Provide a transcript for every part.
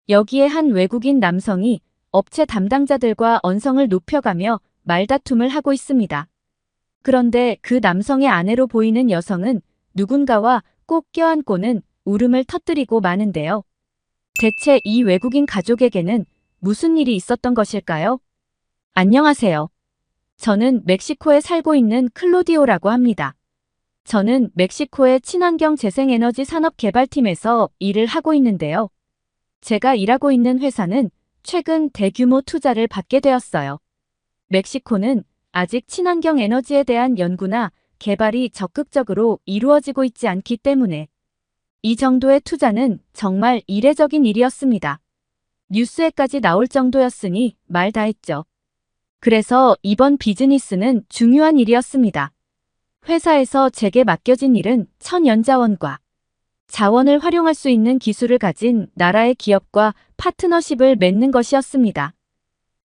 여기에 한 외국인 남성이 업체 담당자들과 언성을 높여가며 말다툼을 하고 있습니다. 그런데 그 남성의 아내로 보이는 여성은 누군가와 꼭 껴안고는 울음을 터뜨리고 마는데요. 대체 이 외국인 가족에게는 무슨 일이 있었던 것일까요? 안녕하세요. 저는 멕시코에 살고 있는 클로디오라고 합니다. 저는 멕시코의 친환경 재생에너지 산업개발팀에서 일을 하고 있는데요. 제가 일하고 있는 회사는 최근 대규모 투자를 받게 되었어요. 멕시코는 아직 친환경 에너지에 대한 연구나 개발이 적극적으로 이루어지고 있지 않기 때문에 이 정도의 투자는 정말 이례적인 일이었습니다. 뉴스에까지 나올 정도였으니 말 다 했죠. 그래서 이번 비즈니스는 중요한 일이었습니다. 회사에서 제게 맡겨진 일은 천연자원과 자원을 활용할 수 있는 기술을 가진 나라의 기업과 파트너십을 맺는 것이었습니다.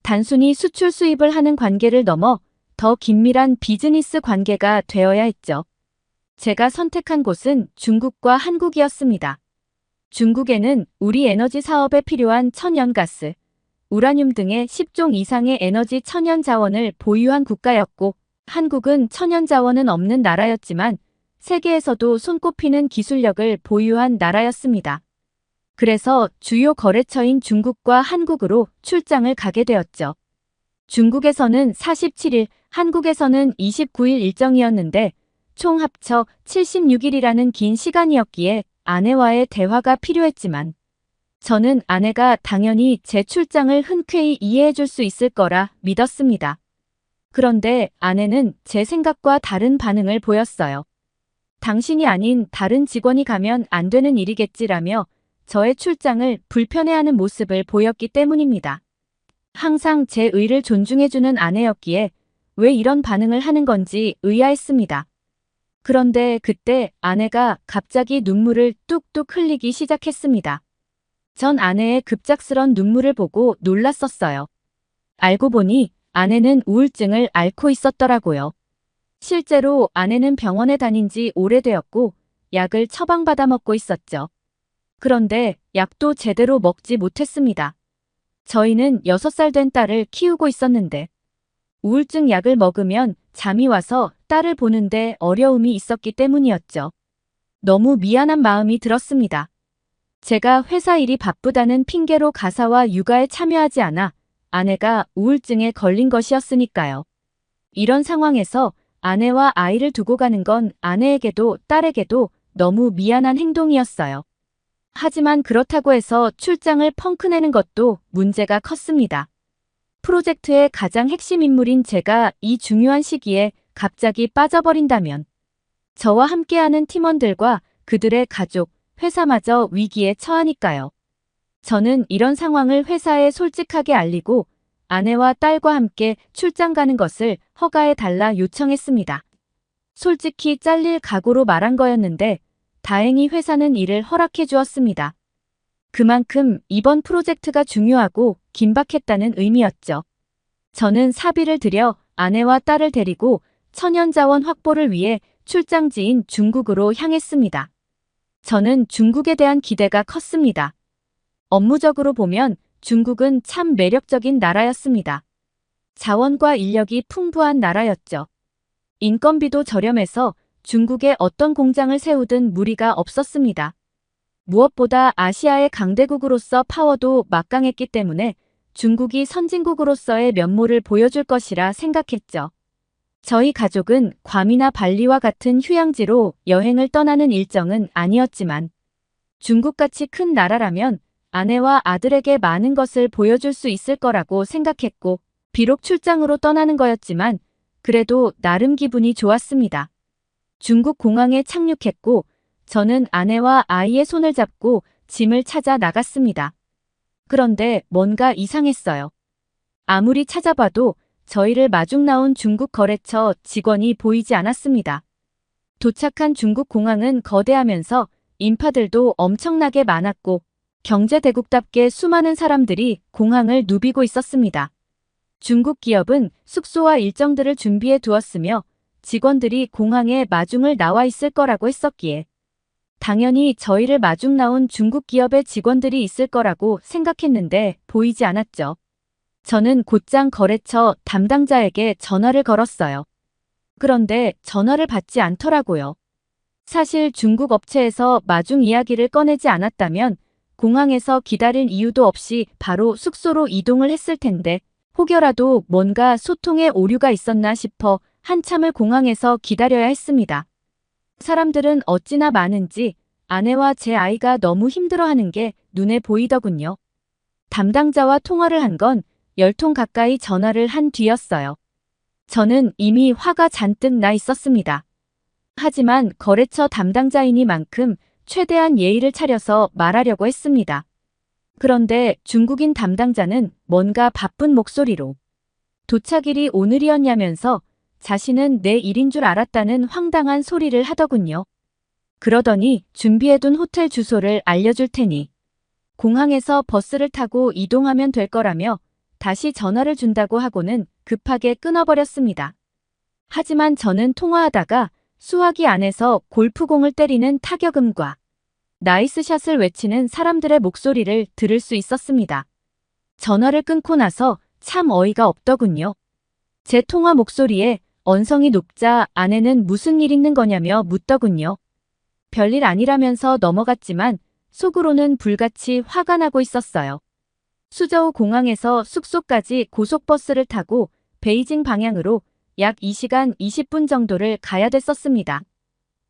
단순히 수출 수입을 하는 관계를 넘어 더 긴밀한 비즈니스 관계가 되어야 했죠. 제가 선택한 곳은 중국과 한국이었습니다. 중국에는 우리 에너지 사업에 필요한 천연가스, 우라늄 등의 10종 이상의 에너지 천연 자원을 보유한 국가였고, 한국은 천연 자원은 없는 나라였지만 세계에서도 손꼽히는 기술력을 보유한 나라였습니다. 그래서 주요 거래처인 중국과 한국으로 출장을 가게 되었죠. 중국에서는 47일, 한국에서는 29일 일정이었는데 총 합쳐 76일이라는 긴 시간이었기에 아내와의 대화가 필요했지만 저는 아내가 당연히 제 출장을 흔쾌히 이해해 줄 수 있을 거라 믿었습니다. 그런데 아내는 제 생각과 다른 반응을 보였어요. 당신이 아닌 다른 직원이 가면 안 되는 일이겠지라며 저의 출장을 불편해하는 모습을 보였기 때문입니다. 항상 제 의를 존중해주는 아내였기에 왜 이런 반응을 하는 건지 의아했습니다. 그런데 그때 아내가 갑자기 눈물을 뚝뚝 흘리기 시작했습니다. 전 아내의 급작스런 눈물을 보고 놀랐었어요. 알고 보니 아내는 우울증을 앓고 있었더라고요. 실제로 아내는 병원에 다닌 지 오래되었고 약을 처방받아 먹고 있었죠. 그런데 약도 제대로 먹지 못했습니다. 저희는 6살 된 딸을 키우고 있었는데 우울증 약을 먹으면 잠이 와서 딸을 보는데 어려움이 있었기 때문이었죠. 너무 미안한 마음이 들었습니다. 제가 회사 일이 바쁘다는 핑계로 가사와 육아에 참여하지 않아 아내가 우울증에 걸린 것이었으니까요. 이런 상황에서 아내와 아이를 두고 가는 건 아내에게도 딸에게도 너무 미안한 행동이었어요. 하지만 그렇다고 해서 출장을 펑크내는 것도 문제가 컸습니다. 프로젝트의 가장 핵심 인물인 제가 이 중요한 시기에 갑자기 빠져버린다면 저와 함께하는 팀원들과 그들의 가족, 회사마저 위기에 처하니까요. 저는 이런 상황을 회사에 솔직하게 알리고 아내와 딸과 함께 출장 가는 것을 허가해 달라 요청했습니다. 솔직히 잘릴 각오로 말한 거였는데 다행히 회사는 이를 허락해 주었습니다. 그만큼 이번 프로젝트가 중요하고 긴박했다는 의미였죠. 저는 사비를 들여 아내와 딸을 데리고 천연자원 확보를 위해 출장지인 중국으로 향했습니다. 저는 중국에 대한 기대가 컸습니다. 업무적으로 보면 중국은 참 매력적인 나라였습니다. 자원과 인력이 풍부한 나라였죠. 인건비도 저렴해서 중국에 어떤 공장을 세우든 무리가 없었습니다. 무엇보다 아시아의 강대국으로서 파워도 막강했기 때문에 중국이 선진국으로서의 면모를 보여줄 것이라 생각했죠. 저희 가족은 괌이나 발리와 같은 휴양지로 여행을 떠나는 일정은 아니었지만 중국같이 큰 나라라면 아내와 아들에게 많은 것을 보여줄 수 있을 거라고 생각했고 비록 출장으로 떠나는 거였지만 그래도 나름 기분이 좋았습니다. 중국 공항에 착륙했고 저는 아내와 아이의 손을 잡고 짐을 찾아 나갔습니다. 그런데 뭔가 이상했어요. 아무리 찾아봐도 저희를 마중 나온 중국 거래처 직원이 보이지 않았습니다. 도착한 중국 공항은 거대하면서 인파들도 엄청나게 많았고 경제대국답게 수많은 사람들이 공항을 누비고 있었습니다. 중국 기업은 숙소와 일정들을 준비해 두었으며 직원들이 공항에 마중을 나와 있을 거라고 했었기에 당연히 저희를 마중 나온 중국 기업의 직원들이 있을 거라고 생각했는데 보이지 않았죠. 저는 곧장 거래처 담당자에게 전화를 걸었어요. 그런데 전화를 받지 않더라고요. 사실 중국 업체에서 마중 이야기를 꺼내지 않았다면 공항에서 기다릴 이유도 없이 바로 숙소로 이동을 했을 텐데 혹여라도 뭔가 소통에 오류가 있었나 싶어 한참을 공항에서 기다려야 했습니다. 사람들은 어찌나 많은지 아내와 제 아이가 너무 힘들어하는 게 눈에 보이더군요. 담당자와 통화를 한 건 10통 가까이 전화를 한 뒤였어요. 저는 이미 화가 잔뜩 나 있었습니다. 하지만 거래처 담당자이니만큼 최대한 예의를 차려서 말하려고 했습니다. 그런데 중국인 담당자는 뭔가 바쁜 목소리로 도착일이 오늘이었냐면서 자신은 내일인 줄 알았다는 황당한 소리를 하더군요. 그러더니 준비해둔 호텔 주소를 알려줄 테니 공항에서 버스를 타고 이동하면 될 거라며 다시 전화를 준다고 하고는 급하게 끊어버렸습니다. 하지만 저는 통화하다가 수화기 안에서 골프공을 때리는 타격음과 나이스샷을 외치는 사람들의 목소리를 들을 수 있었습니다. 전화를 끊고 나서 참 어이가 없더군요. 제 통화 목소리에 언성이 높자 아내는 무슨 일 있는 거냐며 묻더군요. 별일 아니라면서 넘어갔지만 속으로는 불같이 화가 나고 있었어요. 수저우 공항에서 숙소까지 고속버스를 타고 베이징 방향으로 약 2시간 20분 정도를 가야 됐었습니다.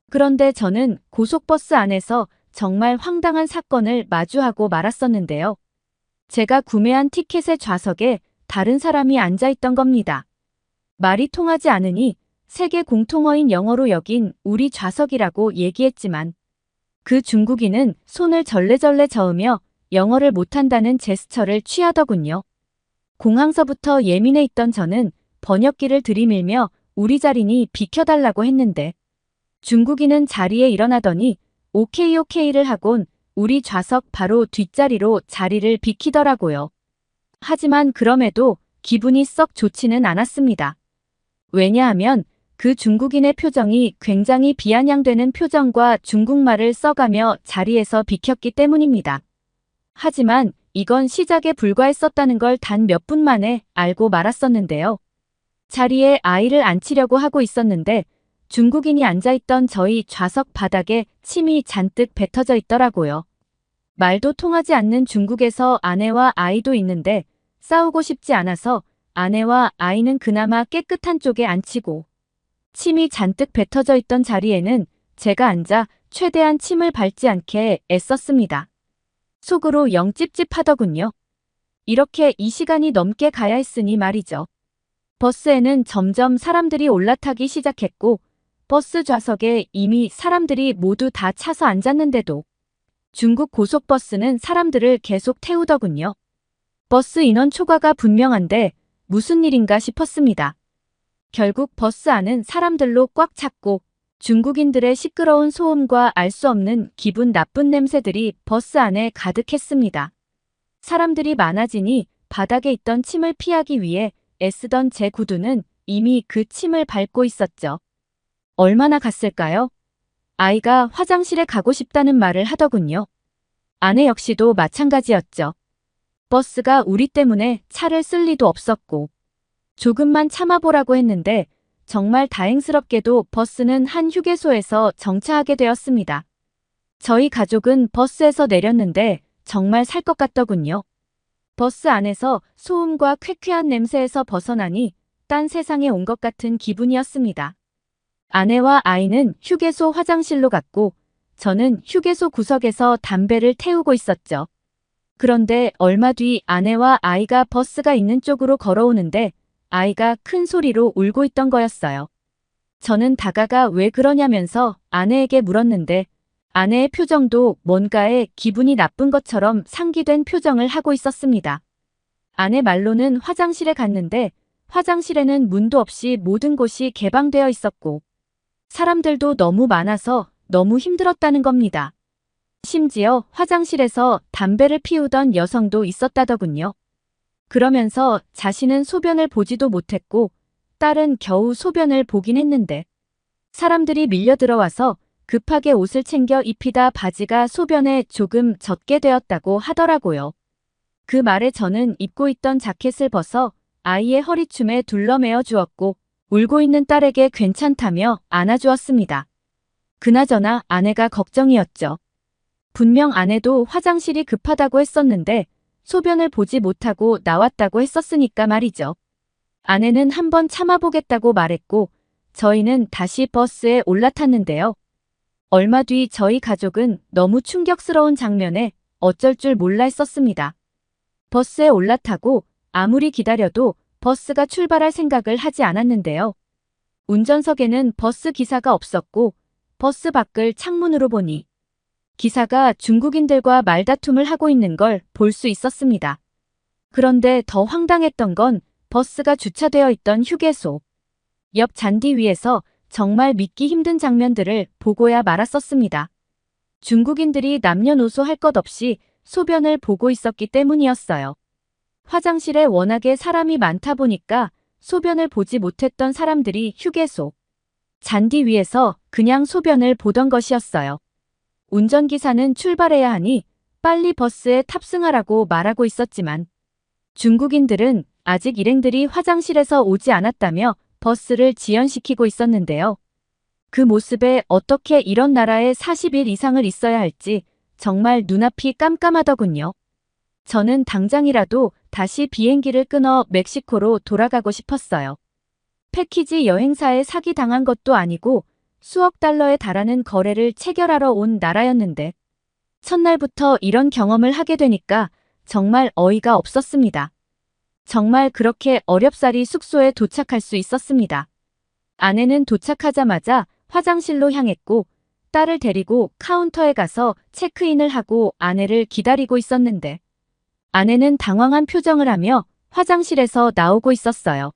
그런데 저는 고속버스 안에서 정말 황당한 사건을 마주하고 말았었는데요. 제가 구매한 티켓의 좌석에 다른 사람이 앉아 있던 겁니다. 말이 통하지 않으니 세계 공통어인 영어로 여긴 우리 좌석이라고 얘기했지만 그 중국인은 손을 절레절레 저으며 영어를 못한다는 제스처를 취하더군요. 공항서부터 예민해 있던 저는 번역기를 들이밀며 우리 자리니 비켜달라고 했는데 중국인은 자리에 일어나더니 오케이 오케이를 하곤 우리 좌석 바로 뒷자리로 자리를 비키더라고요. 하지만 그럼에도 기분이 썩 좋지는 않았습니다. 왜냐하면 그 중국인의 표정이 굉장히 비아냥되는 표정과 중국말을 써가며 자리에서 비켰기 때문입니다. 하지만 이건 시작에 불과했었다는 걸 단 몇 분 만에 알고 말았었는데요. 자리에 아이를 앉히려고 하고 있었는데 중국인이 앉아있던 저희 좌석 바닥에 침이 잔뜩 뱉어져 있더라고요. 말도 통하지 않는 중국에서 아내와 아이도 있는데 싸우고 싶지 않아서 아내와 아이는 그나마 깨끗한 쪽에 앉히고 침이 잔뜩 뱉어져 있던 자리에는 제가 앉아 최대한 침을 밟지 않게 애썼습니다. 속으로 영 찝찝하더군요. 이렇게 이 시간이 넘게 가야 했으니 말이죠. 버스에는 점점 사람들이 올라타기 시작했고 버스 좌석에 이미 사람들이 모두 다 차서 앉았는데도 중국 고속버스는 사람들을 계속 태우더군요. 버스 인원 초과가 분명한데 무슨 일인가 싶었습니다. 결국 버스 안은 사람들로 꽉 찼고 중국인들의 시끄러운 소음과 알 수 없는 기분 나쁜 냄새들이 버스 안에 가득했습니다. 사람들이 많아지니 바닥에 있던 침을 피하기 위해 애쓰던 제 구두는 이미 그 침을 밟고 있었죠. 얼마나 갔을까요? 아이가 화장실에 가고 싶다는 말을 하더군요. 아내 역시도 마찬가지였죠. 버스가 우리 때문에 차를 쓸 리도 없었고 조금만 참아보라고 했는데 정말 다행스럽게도 버스는 한 휴게소에서 정차하게 되었습니다. 저희 가족은 버스에서 내렸는데 정말 살 것 같더군요. 버스 안에서 소음과 쾌쾌한 냄새에서 벗어나니 딴 세상에 온 것 같은 기분이었습니다. 아내와 아이는 휴게소 화장실로 갔고 저는 휴게소 구석에서 담배를 태우고 있었죠. 그런데 얼마 뒤 아내와 아이가 버스가 있는 쪽으로 걸어오는데 아이가 큰 소리로 울고 있던 거였어요. 저는 다가가 왜 그러냐면서 아내에게 물었는데 아내의 표정도 뭔가에 기분이 나쁜 것처럼 상기된 표정을 하고 있었습니다. 아내 말로는 화장실에 갔는데 화장실에는 문도 없이 모든 곳이 개방되어 있었고 사람들도 너무 많아서 너무 힘들었다는 겁니다. 심지어 화장실에서 담배를 피우던 여성도 있었다더군요. 그러면서 자신은 소변을 보지도 못했고 딸은 겨우 소변을 보긴 했는데 사람들이 밀려 들어와서 급하게 옷을 챙겨 입히다 바지가 소변에 조금 젖게 되었다고 하더라고요. 그 말에 저는 입고 있던 자켓을 벗어 아이의 허리춤에 둘러매어 주었고 울고 있는 딸에게 괜찮다며 안아주었습니다. 그나저나 아내가 걱정이었죠. 분명 아내도 화장실이 급하다고 했었는데 소변을 보지 못하고 나왔다고 했었으니까 말이죠. 아내는 한번 참아보겠다고 말했고 저희는 다시 버스에 올라탔는데요. 얼마 뒤 저희 가족은 너무 충격스러운 장면에 어쩔 줄 몰라 했었습니다. 버스에 올라타고 아무리 기다려도 버스가 출발할 생각을 하지 않았는데요. 운전석에는 버스 기사가 없었고 버스 밖을 창문으로 보니 기사가 중국인들과 말다툼을 하고 있는 걸 볼 수 있었습니다. 그런데 더 황당했던 건 버스가 주차되어 있던 휴게소 옆 잔디 위에서 정말 믿기 힘든 장면들을 보고야 말았었습니다. 중국인들이 남녀노소 할 것 없이 소변을 보고 있었기 때문이었어요. 화장실에 워낙에 사람이 많다 보니까 소변을 보지 못했던 사람들이 휴게소 잔디 위에서 그냥 소변을 보던 것이었어요. 운전기사는 출발해야 하니 빨리 버스에 탑승하라고 말하고 있었지만 중국인들은 아직 일행들이 화장실에서 오지 않았다며 버스를 지연시키고 있었는데요. 그 모습에 어떻게 이런 나라에 40일 이상을 있어야 할지 정말 눈앞이 깜깜하더군요. 저는 당장이라도 다시 비행기를 끊어 멕시코로 돌아가고 싶었어요. 패키지 여행사에 사기당한 것도 아니고 수억 달러에 달하는 거래를 체결하러 온 나라였는데 첫날부터 이런 경험을 하게 되니까 정말 어이가 없었습니다. 정말 그렇게 어렵사리 숙소에 도착할 수 있었습니다. 아내는 도착하자마자 화장실로 향했고 딸을 데리고 카운터에 가서 체크인을 하고 아내를 기다리고 있었는데 아내는 당황한 표정을 하며 화장실에서 나오고 있었어요.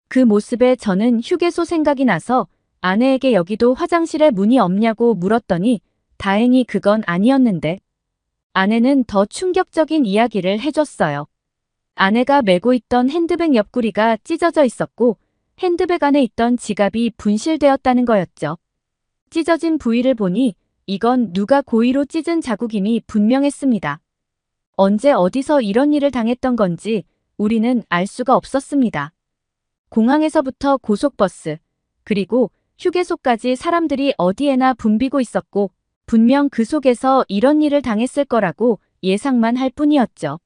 그 모습에 저는 휴게소 생각이 나서 아내에게 여기도 화장실에 문이 없냐고 물었더니 다행히 그건 아니었는데 아내는 더 충격적인 이야기를 해줬어요. 아내가 메고 있던 핸드백 옆구리가 찢어져 있었고 핸드백 안에 있던 지갑이 분실되었다는 거였죠. 찢어진 부위를 보니 이건 누가 고의로 찢은 자국임이 분명했습니다. 언제 어디서 이런 일을 당했던 건지 우리는 알 수가 없었습니다. 공항에서부터 고속버스, 그리고 휴게소까지 사람들이 어디에나 붐비고 있었고 분명 그 속에서 이런 일을 당했을 거라고 예상만 할 뿐이었죠.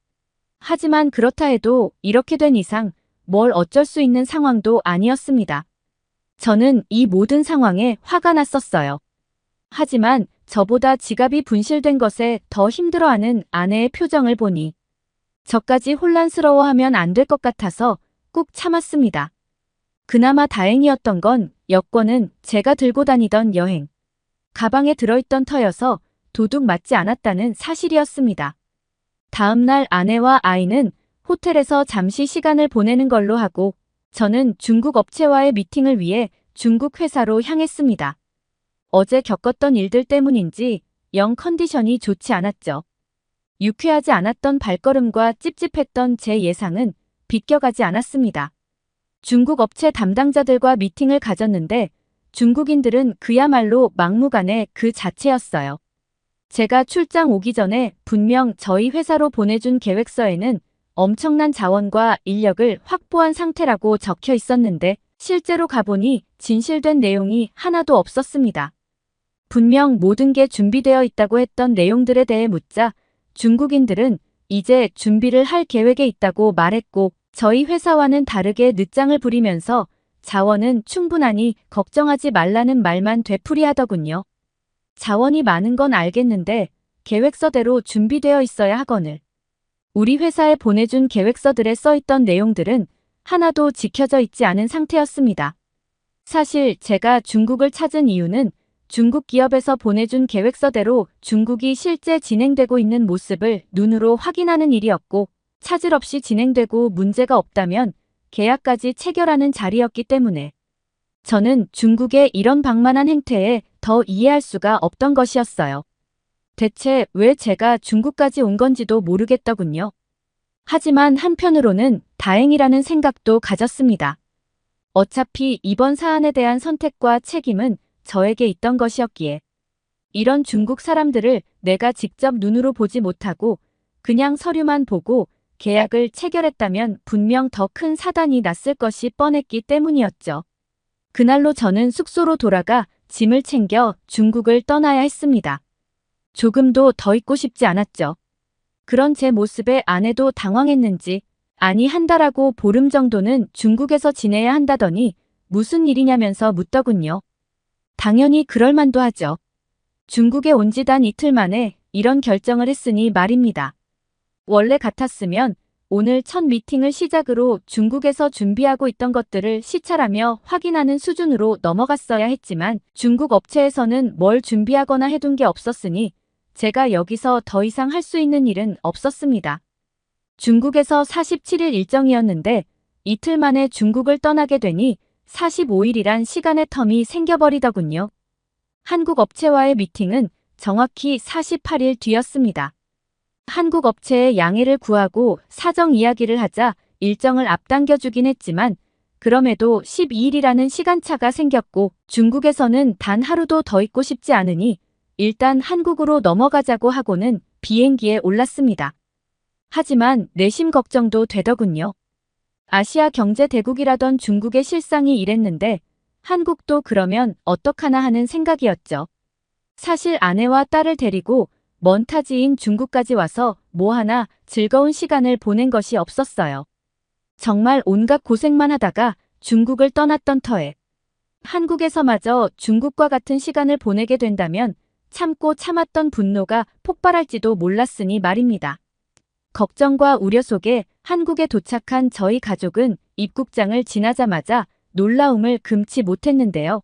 하지만 그렇다 해도 이렇게 된 이상 뭘 어쩔 수 있는 상황도 아니었습니다. 저는 이 모든 상황에 화가 났었어요. 하지만 저보다 지갑이 분실된 것에 더 힘들어하는 아내의 표정을 보니 저까지 혼란스러워하면 안 될 것 같아서 꾹 참았습니다. 그나마 다행이었던 건 여권은 제가 들고 다니던 여행 가방에 들어있던 터여서 도둑 맞지 않았다는 사실이었습니다. 다음 날 아내와 아이는 호텔에서 잠시 시간을 보내는 걸로 하고 저는 중국 업체와의 미팅을 위해 중국 회사로 향했습니다. 어제 겪었던 일들 때문인지 영 컨디션이 좋지 않았죠. 유쾌하지 않았던 발걸음과 찝찝했던 제 예상은 비껴가지 않았습니다. 중국 업체 담당자들과 미팅을 가졌는데 중국인들은 그야말로 막무가내 그 자체였어요. 제가 출장 오기 전에 분명 저희 회사로 보내준 계획서에는 엄청난 자원과 인력을 확보한 상태라고 적혀 있었는데 실제로 가보니 진실된 내용이 하나도 없었습니다. 분명 모든 게 준비되어 있다고 했던 내용들에 대해 묻자 중국인들은 이제 준비를 할 계획에 있다고 말했고 저희 회사와는 다르게 늦장을 부리면서 자원은 충분하니 걱정하지 말라는 말만 되풀이하더군요. 자원이 많은 건 알겠는데 계획서대로 준비되어 있어야 하거늘. 우리 회사에 보내준 계획서들에 써있던 내용들은 하나도 지켜져 있지 않은 상태였습니다. 사실 제가 중국을 찾은 이유는 중국 기업에서 보내준 계획서대로 중국이 실제 진행되고 있는 모습을 눈으로 확인하는 일이었고 차질 없이 진행되고 문제가 없다면 계약까지 체결하는 자리였기 때문에 저는 중국의 이런 방만한 행태에 더 이해할 수가 없던 것이었어요. 대체 왜 제가 중국까지 온 건지도 모르겠더군요. 하지만 한편으로는 다행이라는 생각도 가졌습니다. 어차피 이번 사안에 대한 선택과 책임은 저에게 있던 것이었기에 이런 중국 사람들을 내가 직접 눈으로 보지 못하고 그냥 서류만 보고 계약을 체결했다면 분명 더 큰 사단이 났을 것이 뻔했기 때문이었죠. 그날로 저는 숙소로 돌아가 짐을 챙겨 중국을 떠나야 했습니다. 조금도 더 있고 싶지 않았죠. 그런 제 모습에 아내도 당황했는지 아니 한 달하고 보름 정도는 중국에서 지내야 한다더니 무슨 일이냐면서 묻더군요. 당연히 그럴 만도 하죠. 중국에 온 지 단 이틀 만에 이런 결정을 했으니 말입니다. 원래 같았으면 오늘 첫 미팅을 시작으로 중국에서 준비하고 있던 것들을 시찰하며 확인하는 수준으로 넘어갔어야 했지만 중국 업체에서는 뭘 준비하거나 해둔 게 없었으니 제가 여기서 더 이상 할 수 있는 일은 없었습니다. 중국에서 47일 일정이었는데 이틀 만에 중국을 떠나게 되니 45일이란 시간의 텀이 생겨버리더군요. 한국 업체와의 미팅은 정확히 48일 뒤였습니다. 한국 업체에 양해를 구하고 사정 이야기를 하자 일정을 앞당겨주긴 했지만 그럼에도 12일이라는 시간차가 생겼고 중국에서는 단 하루도 더 있고 싶지 않으니 일단 한국으로 넘어가자고 하고는 비행기에 올랐습니다. 하지만 내심 걱정도 되더군요. 아시아 경제 대국이라던 중국의 실상이 이랬는데 한국도 그러면 어떡하나 하는 생각이었죠. 사실 아내와 딸을 데리고 먼 타지인 중국까지 와서 뭐 하나 즐거운 시간을 보낸 것이 없었어요. 정말 온갖 고생만 하다가 중국을 떠났던 터에 한국에서마저 중국과 같은 시간을 보내게 된다면 참고 참았던 분노가 폭발할지도 몰랐으니 말입니다. 걱정과 우려 속에 한국에 도착한 저희 가족은 입국장을 지나자마자 놀라움을 금치 못했는데요.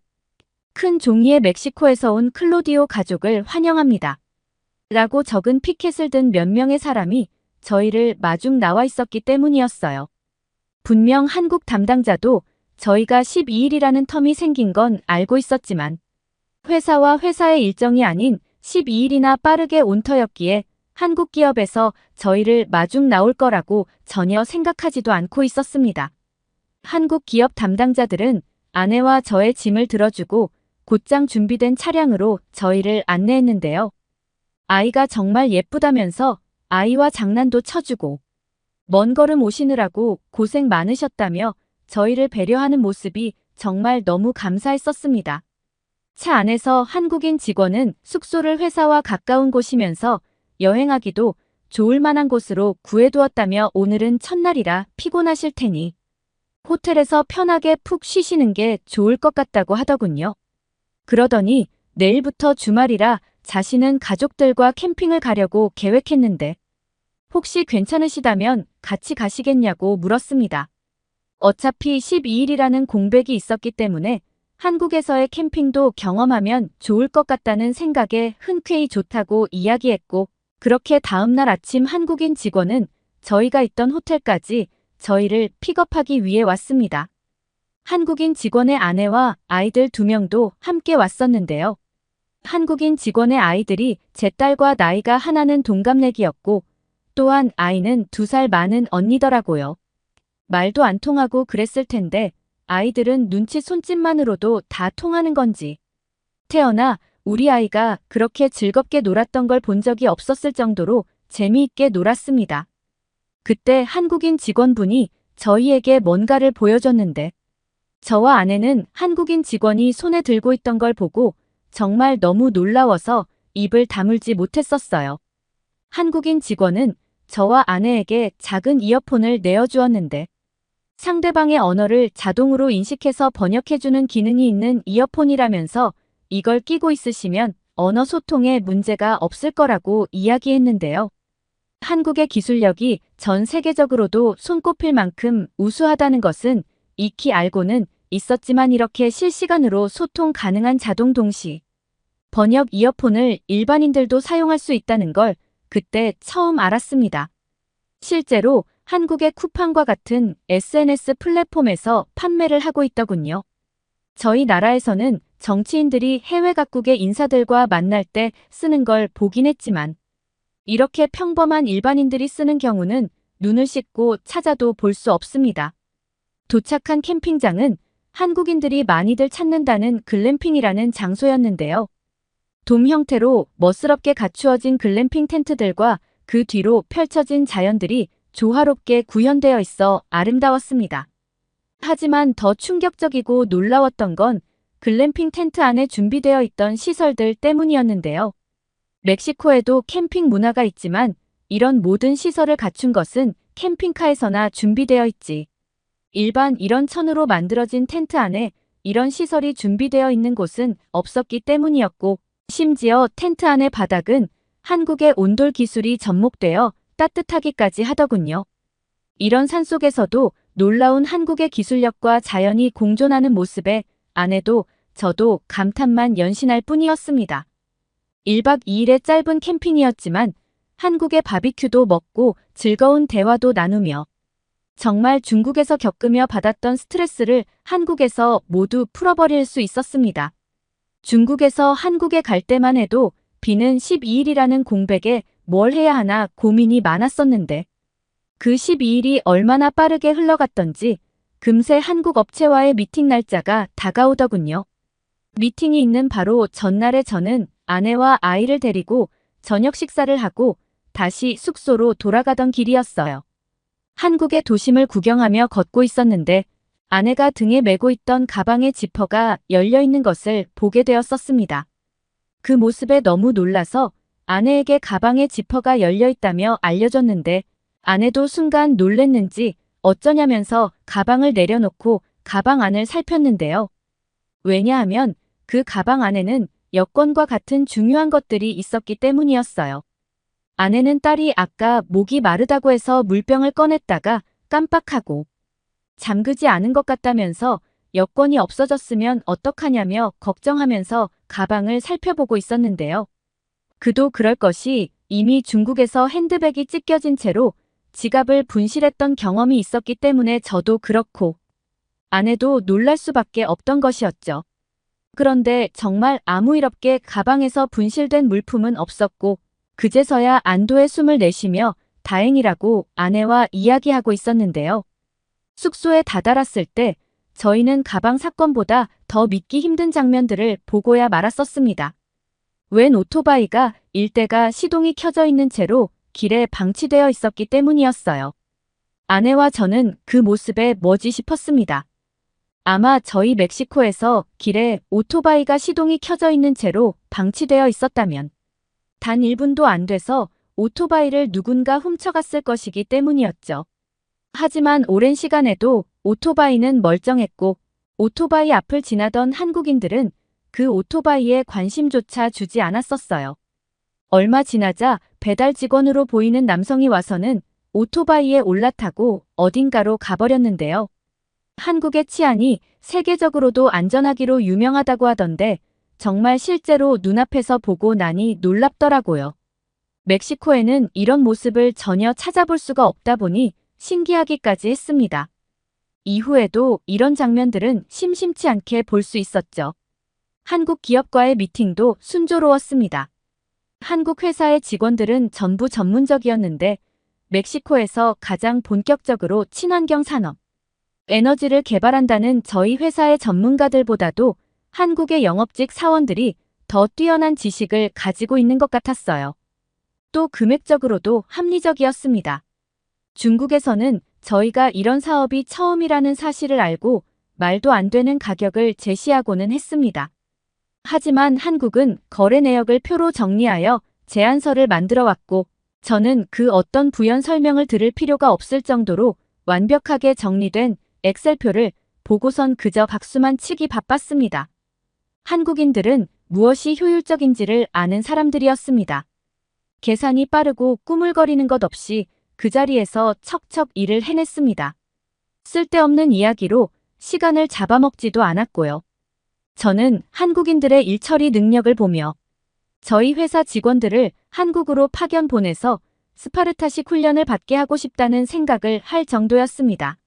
큰 종이에 멕시코에서 온 클로디오 가족을 환영합니다. 라고 적은 피켓을 든 몇 명의 사람이 저희를 마중 나와 있었기 때문이었어요. 분명 한국 담당자도 저희가 12일이라는 텀이 생긴 건 알고 있었지만 회사와 회사의 일정이 아닌 12일이나 빠르게 온 터였기에 한국 기업에서 저희를 마중 나올 거라고 전혀 생각하지도 않고 있었습니다. 한국 기업 담당자들은 아내와 저의 짐을 들어주고 곧장 준비된 차량으로 저희를 안내했는데요. 아이가 정말 예쁘다면서 아이와 장난도 쳐주고 먼 걸음 오시느라고 고생 많으셨다며 저희를 배려하는 모습이 정말 너무 감사했었습니다. 차 안에서 한국인 직원은 숙소를 회사와 가까운 곳이면서 여행하기도 좋을 만한 곳으로 구해두었다며 오늘은 첫날이라 피곤하실 테니 호텔에서 편하게 푹 쉬시는 게 좋을 것 같다고 하더군요. 그러더니 내일부터 주말이라 자신은 가족들과 캠핑을 가려고 계획했는데 혹시 괜찮으시다면 같이 가시겠냐고 물었습니다. 어차피 12일이라는 공백이 있었기 때문에 한국에서의 캠핑도 경험하면 좋을 것 같다는 생각에 흔쾌히 좋다고 이야기했고 그렇게 다음날 아침 한국인 직원은 저희가 있던 호텔까지 저희를 픽업하기 위해 왔습니다. 한국인 직원의 아내와 아이들 2명도 함께 왔었는데요. 한국인 직원의 아이들이 제 딸과 나이가 하나는 동갑내기였고 또한 아이는 2살 많은 언니더라고요. 말도 안 통하고 그랬을 텐데 아이들은 눈치 손짓만으로도 다 통하는 건지 태어나 우리 아이가 그렇게 즐겁게 놀았던 걸 본 적이 없었을 정도로 재미있게 놀았습니다. 그때 한국인 직원분이 저희에게 뭔가를 보여줬는데 저와 아내는 한국인 직원이 손에 들고 있던 걸 보고 정말 너무 놀라워서 입을 다물지 못했었어요. 한국인 직원은 저와 아내에게 작은 이어폰을 내어주었는데 상대방의 언어를 자동으로 인식해서 번역해주는 기능이 있는 이어폰이라면서 이걸 끼고 있으시면 언어 소통에 문제가 없을 거라고 이야기했는데요. 한국의 기술력이 전 세계적으로도 손꼽힐 만큼 우수하다는 것은 익히 알고는 있었지만 이렇게 실시간으로 소통 가능한 자동 동시 번역 이어폰을 일반인들도 사용할 수 있다는 걸 그때 처음 알았습니다. 실제로 한국의 쿠팡과 같은 SNS 플랫폼에서 판매를 하고 있더군요. 저희 나라에서는 정치인들이 해외 각국의 인사들과 만날 때 쓰는 걸 보긴 했지만 이렇게 평범한 일반인들이 쓰는 경우는 눈을 씻고 찾아도 볼 수 없습니다. 도착한 캠핑장은 한국인들이 많이들 찾는다는 글램핑이라는 장소였는데요. 돔 형태로 멋스럽게 갖추어진 글램핑 텐트들과 그 뒤로 펼쳐진 자연들이 조화롭게 구현되어 있어 아름다웠습니다. 하지만 더 충격적이고 놀라웠던 건 글램핑 텐트 안에 준비되어 있던 시설들 때문이었는데요. 멕시코에도 캠핑 문화가 있지만 이런 모든 시설을 갖춘 것은 캠핑카에서나 준비되어 있지. 일반 이런 천으로 만들어진 텐트 안에 이런 시설이 준비되어 있는 곳은 없었기 때문이었고, 심지어 텐트 안의 바닥은 한국의 온돌 기술이 접목되어 따뜻하기까지 하더군요. 이런 산속에서도 놀라운 한국의 기술력과 자연이 공존하는 모습에 아내도 저도 감탄만 연신할 뿐이었습니다. 1박 2일의 짧은 캠핑이었지만 한국의 바비큐도 먹고 즐거운 대화도 나누며 정말 중국에서 겪으며 받았던 스트레스를 한국에서 모두 풀어버릴 수 있었습니다. 중국에서 한국에 갈 때만 해도 비는 12일이라는 공백에 뭘 해야 하나 고민이 많았었는데 그 12일이 얼마나 빠르게 흘러갔던지 금세 한국 업체와의 미팅 날짜가 다가오더군요. 미팅이 있는 바로 전날에 저는 아내와 아이를 데리고 저녁 식사를 하고 다시 숙소로 돌아가던 길이었어요. 한국의 도심을 구경하며 걷고 있었는데 아내가 등에 메고 있던 가방의 지퍼가 열려 있는 것을 보게 되었었습니다. 그 모습에 너무 놀라서 아내에게 가방의 지퍼가 열려 있다며 알려줬는데 아내도 순간 놀랬는지 어쩌냐면서 가방을 내려놓고 가방 안을 살폈는데요. 왜냐하면 그 가방 안에는 여권과 같은 중요한 것들이 있었기 때문이었어요. 아내는 딸이 아까 목이 마르다고 해서 물병을 꺼냈다가 깜빡하고 잠그지 않은 것 같다면서 여권이 없어졌으면 어떡하냐며 걱정하면서 가방을 살펴보고 있었는데요. 그도 그럴 것이 이미 중국에서 핸드백이 찢겨진 채로 지갑을 분실했던 경험이 있었기 때문에 저도 그렇고 아내도 놀랄 수밖에 없던 것이었죠. 그런데 정말 아무 일 없게 가방에서 분실된 물품은 없었고 그제서야 안도의 숨을 내쉬며 다행이라고 아내와 이야기하고 있었는데요. 숙소에 다다랐을 때 저희는 가방 사건보다 더 믿기 힘든 장면들을 보고야 말았었습니다. 웬 오토바이가 일대가 시동이 켜져 있는 채로 길에 방치되어 있었기 때문이었어요. 아내와 저는 그 모습에 뭐지 싶었습니다. 아마 저희 멕시코에서 길에 오토바이가 시동이 켜져 있는 채로 방치되어 있었다면 단 1분도 안 돼서 오토바이를 누군가 훔쳐갔을 것이기 때문이었죠. 하지만 오랜 시간에도 오토바이는 멀쩡했고 오토바이 앞을 지나던 한국인들은 그 오토바이에 관심조차 주지 않았었어요. 얼마 지나자 배달 직원으로 보이는 남성이 와서는 오토바이에 올라타고 어딘가로 가버렸는데요. 한국의 치안이 세계적으로도 안전하기로 유명하다고 하던데 정말 실제로 눈앞에서 보고 나니 놀랍더라고요. 멕시코에는 이런 모습을 전혀 찾아볼 수가 없다 보니 신기하기까지 했습니다. 이후에도 이런 장면들은 심심치 않게 볼 수 있었죠. 한국 기업과의 미팅도 순조로웠습니다. 한국 회사의 직원들은 전부 전문적이었는데 멕시코에서 가장 본격적으로 친환경 산업, 에너지를 개발한다는 저희 회사의 전문가들보다도 한국의 영업직 사원들이 더 뛰어난 지식을 가지고 있는 것 같았어요. 또 금액적으로도 합리적이었습니다. 중국에서는 저희가 이런 사업이 처음이라는 사실을 알고 말도 안 되는 가격을 제시하고는 했습니다. 하지만 한국은 거래 내역을 표로 정리하여 제안서를 만들어 왔고 저는 그 어떤 부연 설명을 들을 필요가 없을 정도로 완벽하게 정리된 엑셀표를 보고선 그저 박수만 치기 바빴습니다. 한국인들은 무엇이 효율적인지를 아는 사람들이었습니다. 계산이 빠르고 꾸물거리는 것 없이 그 자리에서 척척 일을 해냈습니다. 쓸데없는 이야기로 시간을 잡아먹지도 않았고요. 저는 한국인들의 일처리 능력을 보며 저희 회사 직원들을 한국으로 파견 보내서 스파르타식 훈련을 받게 하고 싶다는 생각을 할 정도였습니다.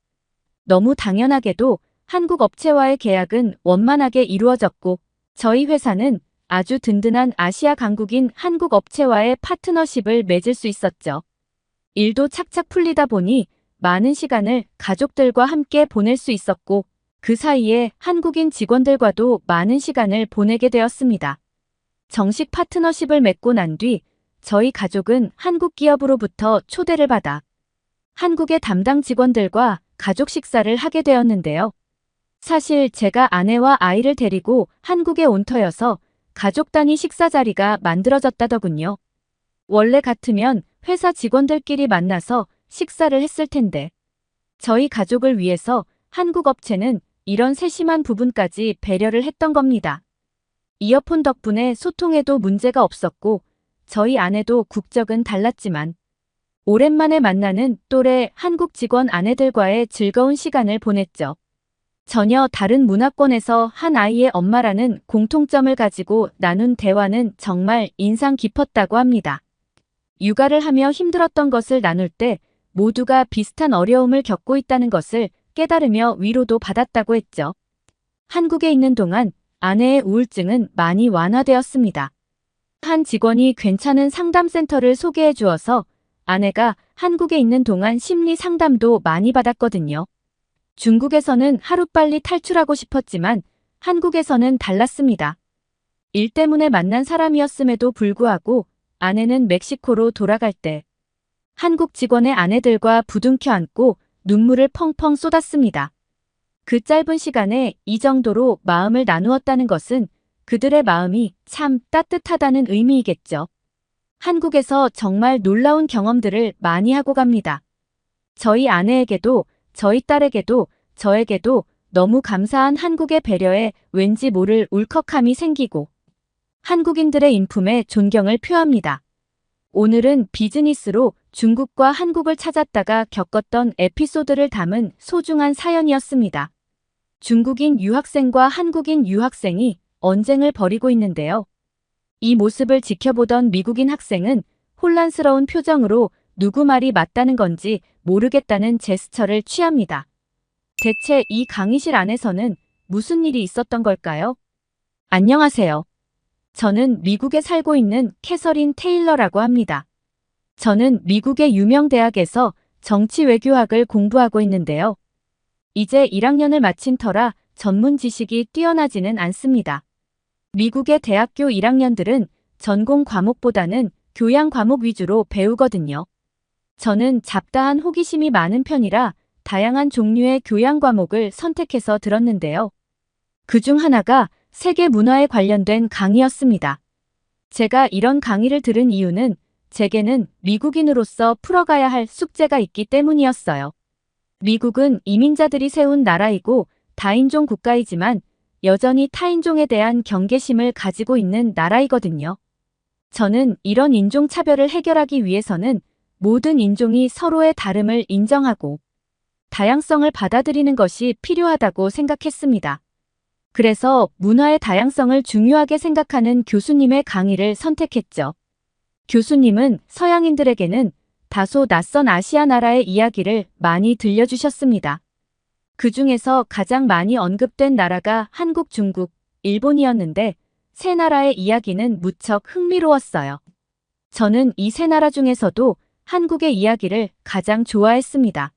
너무 당연하게도 한국 업체와의 계약은 원만하게 이루어졌고 저희 회사는 아주 든든한 아시아 강국인 한국 업체와의 파트너십을 맺을 수 있었죠. 일도 착착 풀리다 보니 많은 시간을 가족들과 함께 보낼 수 있었고 그 사이에 한국인 직원들과도 많은 시간을 보내게 되었습니다. 정식 파트너십을 맺고 난 뒤 저희 가족은 한국 기업으로부터 초대를 받아 한국의 담당 직원들과 가족 식사를 하게 되었는데요. 사실 제가 아내와 아이를 데리고 한국에 온 터여서 가족 단위 식사 자리가 만들어졌다더군요. 원래 같으면 회사 직원들끼리 만나서 식사를 했을 텐데 저희 가족을 위해서 한국 업체는 이런 세심한 부분까지 배려를 했던 겁니다. 이어폰 덕분에 소통에도 문제가 없었고 저희 아내도 국적은 달랐지만 오랜만에 만나는 또래 한국 직원 아내들과의 즐거운 시간을 보냈죠. 전혀 다른 문화권에서 한 아이의 엄마라는 공통점을 가지고 나눈 대화는 정말 인상 깊었다고 합니다. 육아를 하며 힘들었던 것을 나눌 때 모두가 비슷한 어려움을 겪고 있다는 것을 깨달으며 위로도 받았다고 했죠. 한국에 있는 동안 아내의 우울증은 많이 완화되었습니다. 한 직원이 괜찮은 상담센터를 소개해 주어서 아내가 한국에 있는 동안 심리 상담도 많이 받았거든요. 중국에서는 하루빨리 탈출하고 싶었지만 한국에서는 달랐습니다. 일 때문에 만난 사람이었음에도 불구하고 아내는 멕시코로 돌아갈 때 한국 직원의 아내들과 부둥켜 안고 눈물을 펑펑 쏟았습니다. 그 짧은 시간에 이 정도로 마음을 나누었다는 것은 그들의 마음이 참 따뜻하다는 의미이겠죠. 한국에서 정말 놀라운 경험들을 많이 하고 갑니다. 저희 아내에게도 저희 딸에게도 저에게도 너무 감사한 한국의 배려에 왠지 모를 울컥함이 생기고 한국인들의 인품에 존경을 표합니다. 오늘은 비즈니스로 중국과 한국을 찾았다가 겪었던 에피소드를 담은 소중한 사연이었습니다. 중국인 유학생과 한국인 유학생이 언쟁을 벌이고 있는데요. 이 모습을 지켜보던 미국인 학생은 혼란스러운 표정으로 누구 말이 맞다는 건지 모르겠다는 제스처를 취합니다. 대체 이 강의실 안에서는 무슨 일이 있었던 걸까요? 안녕하세요. 저는 미국에 살고 있는 캐서린 테일러라고 합니다. 저는 미국의 유명 대학에서 정치외교학을 공부하고 있는데요. 이제 1학년을 마친 터라 전문 지식이 뛰어나지는 않습니다. 미국의 대학교 1학년들은 전공 과목보다는 교양 과목 위주로 배우거든요. 저는 잡다한 호기심이 많은 편이라 다양한 종류의 교양 과목을 선택해서 들었는데요. 그중 하나가 세계 문화에 관련된 강의였습니다. 제가 이런 강의를 들은 이유는 제게는 미국인으로서 풀어가야 할 숙제가 있기 때문이었어요. 미국은 이민자들이 세운 나라이고 다인종 국가이지만 여전히 타인종에 대한 경계심을 가지고 있는 나라이거든요. 저는 이런 인종차별을 해결하기 위해서는 모든 인종이 서로의 다름을 인정하고 다양성을 받아들이는 것이 필요하다고 생각했습니다. 그래서 문화의 다양성을 중요하게 생각하는 교수님의 강의를 선택했죠. 교수님은 서양인들에게는 다소 낯선 아시아 나라의 이야기를 많이 들려주셨습니다. 그 중에서 가장 많이 언급된 나라가 한국, 중국, 일본이었는데 세 나라의 이야기는 무척 흥미로웠어요. 저는 이 세 나라 중에서도 한국의 이야기를 가장 좋아했습니다.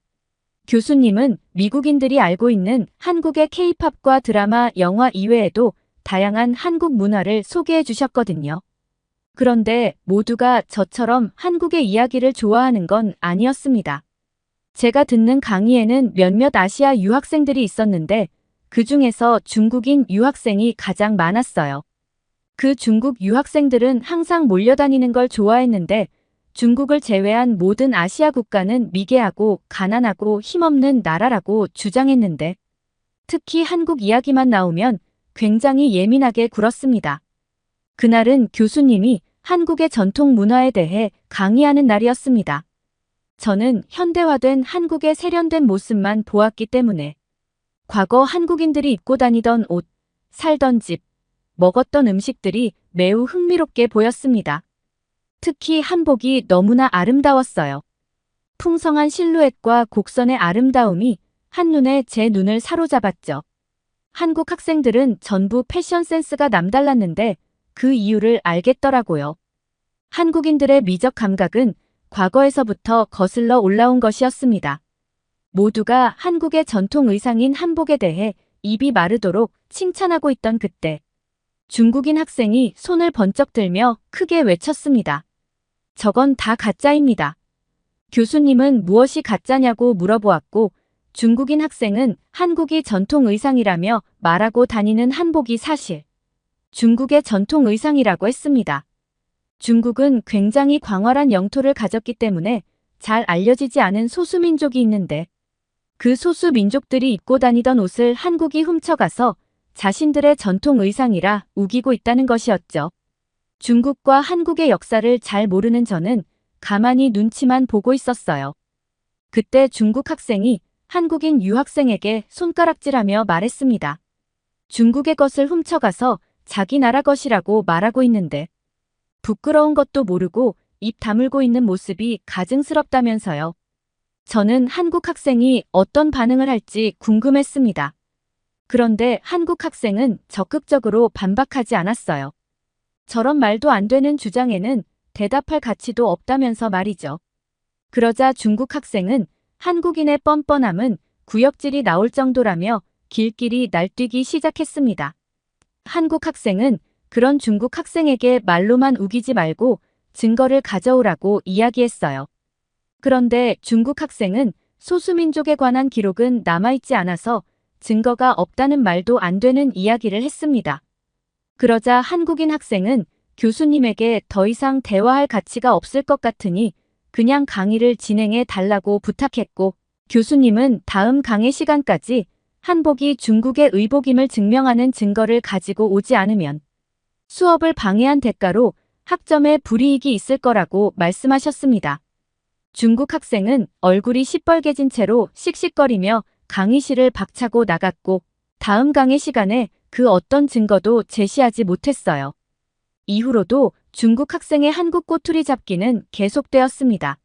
교수님은 미국인들이 알고 있는 한국의 K-팝과 드라마, 영화 이외에도 다양한 한국 문화를 소개해 주셨거든요. 그런데 모두가 저처럼 한국의 이야기를 좋아하는 건 아니었습니다. 제가 듣는 강의에는 몇몇 아시아 유학생들이 있었는데 그 중에서 중국인 유학생이 가장 많았어요. 그 중국 유학생들은 항상 몰려다니는 걸 좋아했는데 중국을 제외한 모든 아시아 국가는 미개하고 가난하고 힘없는 나라라고 주장했는데 특히 한국 이야기만 나오면 굉장히 예민하게 굴었습니다. 그날은 교수님이 한국의 전통 문화에 대해 강의하는 날이었습니다. 저는 현대화된 한국의 세련된 모습만 보았기 때문에 과거 한국인들이 입고 다니던 옷, 살던 집, 먹었던 음식들이 매우 흥미롭게 보였습니다. 특히 한복이 너무나 아름다웠어요. 풍성한 실루엣과 곡선의 아름다움이 한눈에 제 눈을 사로잡았죠. 한국 학생들은 전부 패션 센스가 남달랐는데 그 이유를 알겠더라고요. 한국인들의 미적 감각은 과거에서부터 거슬러 올라온 것이었습니다. 모두가 한국의 전통 의상인 한복에 대해 입이 마르도록 칭찬하고 있던 그때 중국인 학생이 손을 번쩍 들며 크게 외쳤습니다. 저건 다 가짜입니다. 교수님은 무엇이 가짜냐고 물어보았고 중국인 학생은 한국이 전통 의상이라며 말하고 다니는 한복이 사실 중국의 전통 의상이라고 했습니다. 중국은 굉장히 광활한 영토를 가졌기 때문에 잘 알려지지 않은 소수민족이 있는데 그 소수민족들이 입고 다니던 옷을 한국이 훔쳐가서 자신들의 전통 의상이라 우기고 있다는 것이었죠. 중국과 한국의 역사를 잘 모르는 저는 가만히 눈치만 보고 있었어요. 그때 중국 학생이 한국인 유학생에게 손가락질하며 말했습니다. 중국의 것을 훔쳐가서 자기 나라 것이라고 말하고 있는데 부끄러운 것도 모르고 입 다물고 있는 모습이 가증스럽다면서요. 저는 한국 학생이 어떤 반응을 할지 궁금했습니다. 그런데 한국 학생은 적극적으로 반박하지 않았어요. 저런 말도 안 되는 주장에는 대답할 가치도 없다면서 말이죠. 그러자 중국 학생은 한국인의 뻔뻔함은 구역질이 나올 정도라며 길길이 날뛰기 시작했습니다. 한국 학생은 그런 중국 학생에게 말로만 우기지 말고 증거를 가져오라고 이야기했어요. 그런데 중국 학생은 소수민족에 관한 기록은 남아있지 않아서 증거가 없다는 말도 안 되는 이야기를 했습니다. 그러자 한국인 학생은 교수님에게 더 이상 대화할 가치가 없을 것 같으니 그냥 강의를 진행해 달라고 부탁했고 교수님은 다음 강의 시간까지 한복이 중국의 의복임을 증명하는 증거를 가지고 오지 않으면 수업을 방해한 대가로 학점에 불이익이 있을 거라고 말씀하셨습니다. 중국 학생은 얼굴이 시뻘개진 채로 씩씩거리며 강의실을 박차고 나갔고 다음 강의 시간에 그 어떤 증거도 제시하지 못했어요. 이후로도 중국 학생의 한국 꼬투리 잡기는 계속되었습니다.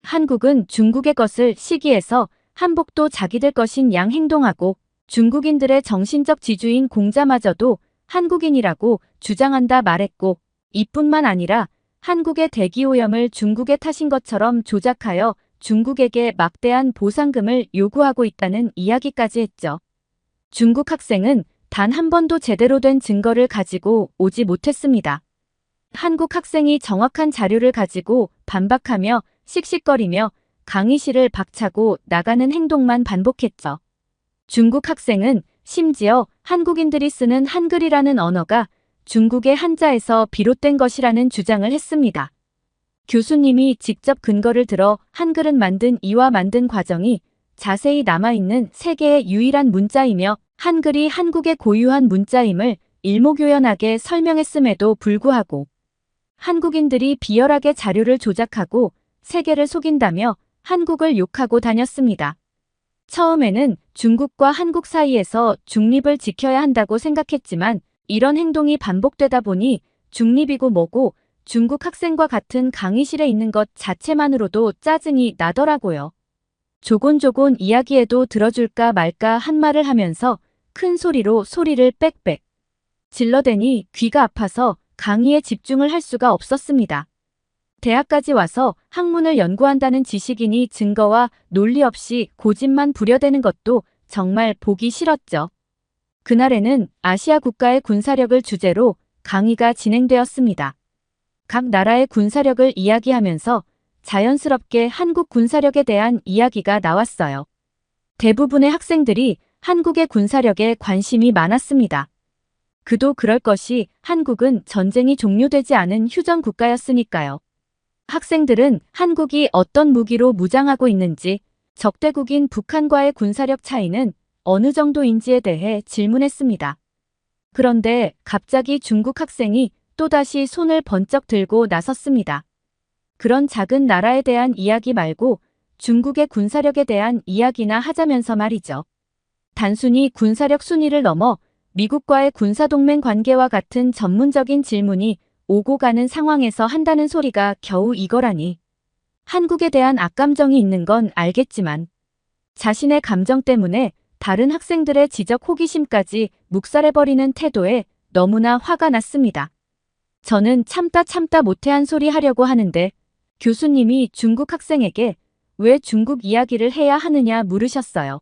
한국은 중국의 것을 시기해서 한복도 자기들 것인 양 행동하고 중국인들의 정신적 지주인 공자마저도 한국인이라고 주장한다 말했고 이뿐만 아니라 한국의 대기오염을 중국의 탓인 것처럼 조작하여 중국에게 막대한 보상금을 요구하고 있다는 이야기까지 했죠. 중국 학생은 단 한 번도 제대로 된 증거를 가지고 오지 못했습니다. 한국 학생이 정확한 자료를 가지고 반박하며 씩씩거리며 강의실을 박차고 나가는 행동만 반복했죠. 중국 학생은 심지어 한국인들이 쓰는 한글이라는 언어가 중국의 한자에서 비롯된 것이라는 주장을 했습니다. 교수님이 직접 근거를 들어 한글은 만든 이와 만든 과정이 자세히 남아있는 세계의 유일한 문자이며 한글이 한국의 고유한 문자임을 일목요연하게 설명했음에도 불구하고 한국인들이 비열하게 자료를 조작하고 세계를 속인다며 한국을 욕하고 다녔습니다. 처음에는 중국과 한국 사이에서 중립을 지켜야 한다고 생각했지만 이런 행동이 반복되다 보니 중립이고 뭐고 중국 학생과 같은 강의실에 있는 것 자체만으로도 짜증이 나더라고요. 조곤조곤 이야기해도 들어줄까 말까 한 말을 하면서 큰 소리로 소리를 빽빽 질러대니 귀가 아파서 강의에 집중을 할 수가 없었습니다. 대학까지 와서 학문을 연구한다는 지식인이 증거와 논리 없이 고집만 부려대는 것도 정말 보기 싫었죠. 그날에는 아시아 국가의 군사력을 주제로 강의가 진행되었습니다. 각 나라의 군사력을 이야기하면서 자연스럽게 한국 군사력에 대한 이야기가 나왔어요. 대부분의 학생들이 한국의 군사력에 관심이 많았습니다. 그도 그럴 것이 한국은 전쟁이 종료되지 않은 휴전 국가였으니까요. 학생들은 한국이 어떤 무기로 무장하고 있는지, 적대국인 북한과의 군사력 차이는 어느 정도인지에 대해 질문했습니다. 그런데 갑자기 중국 학생이 또다시 손을 번쩍 들고 나섰습니다. 그런 작은 나라에 대한 이야기 말고 중국의 군사력에 대한 이야기나 하자면서 말이죠. 단순히 군사력 순위를 넘어 미국과의 군사동맹 관계와 같은 전문적인 질문이 오고 가는 상황에서 한다는 소리가 겨우 이거라니. 한국에 대한 악감정이 있는 건 알겠지만 자신의 감정 때문에 다른 학생들의 지적 호기심까지 묵살해버리는 태도에 너무나 화가 났습니다. 저는 참다 못해 한 소리 하려고 하는데 교수님이 중국 학생에게 왜 중국 이야기를 해야 하느냐 물으셨어요.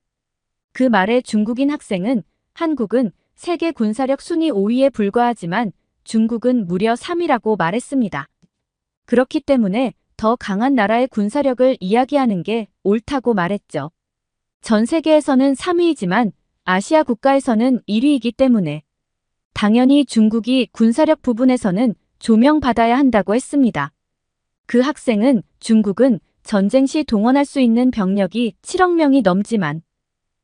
그 말에 중국인 학생은 한국은 세계 군사력 순위 5위에 불과하지만 중국은 무려 3위라고 말했습니다. 그렇기 때문에 더 강한 나라의 군사력을 이야기하는 게 옳다고 말했죠. 전 세계에서는 3위이지만 아시아 국가에서는 1위이기 때문에 당연히 중국이 군사력 부분에서는 조명받아야 한다고 했습니다. 그 학생은 중국은 전쟁 시 동원할 수 있는 병력이 7억 명이 넘지만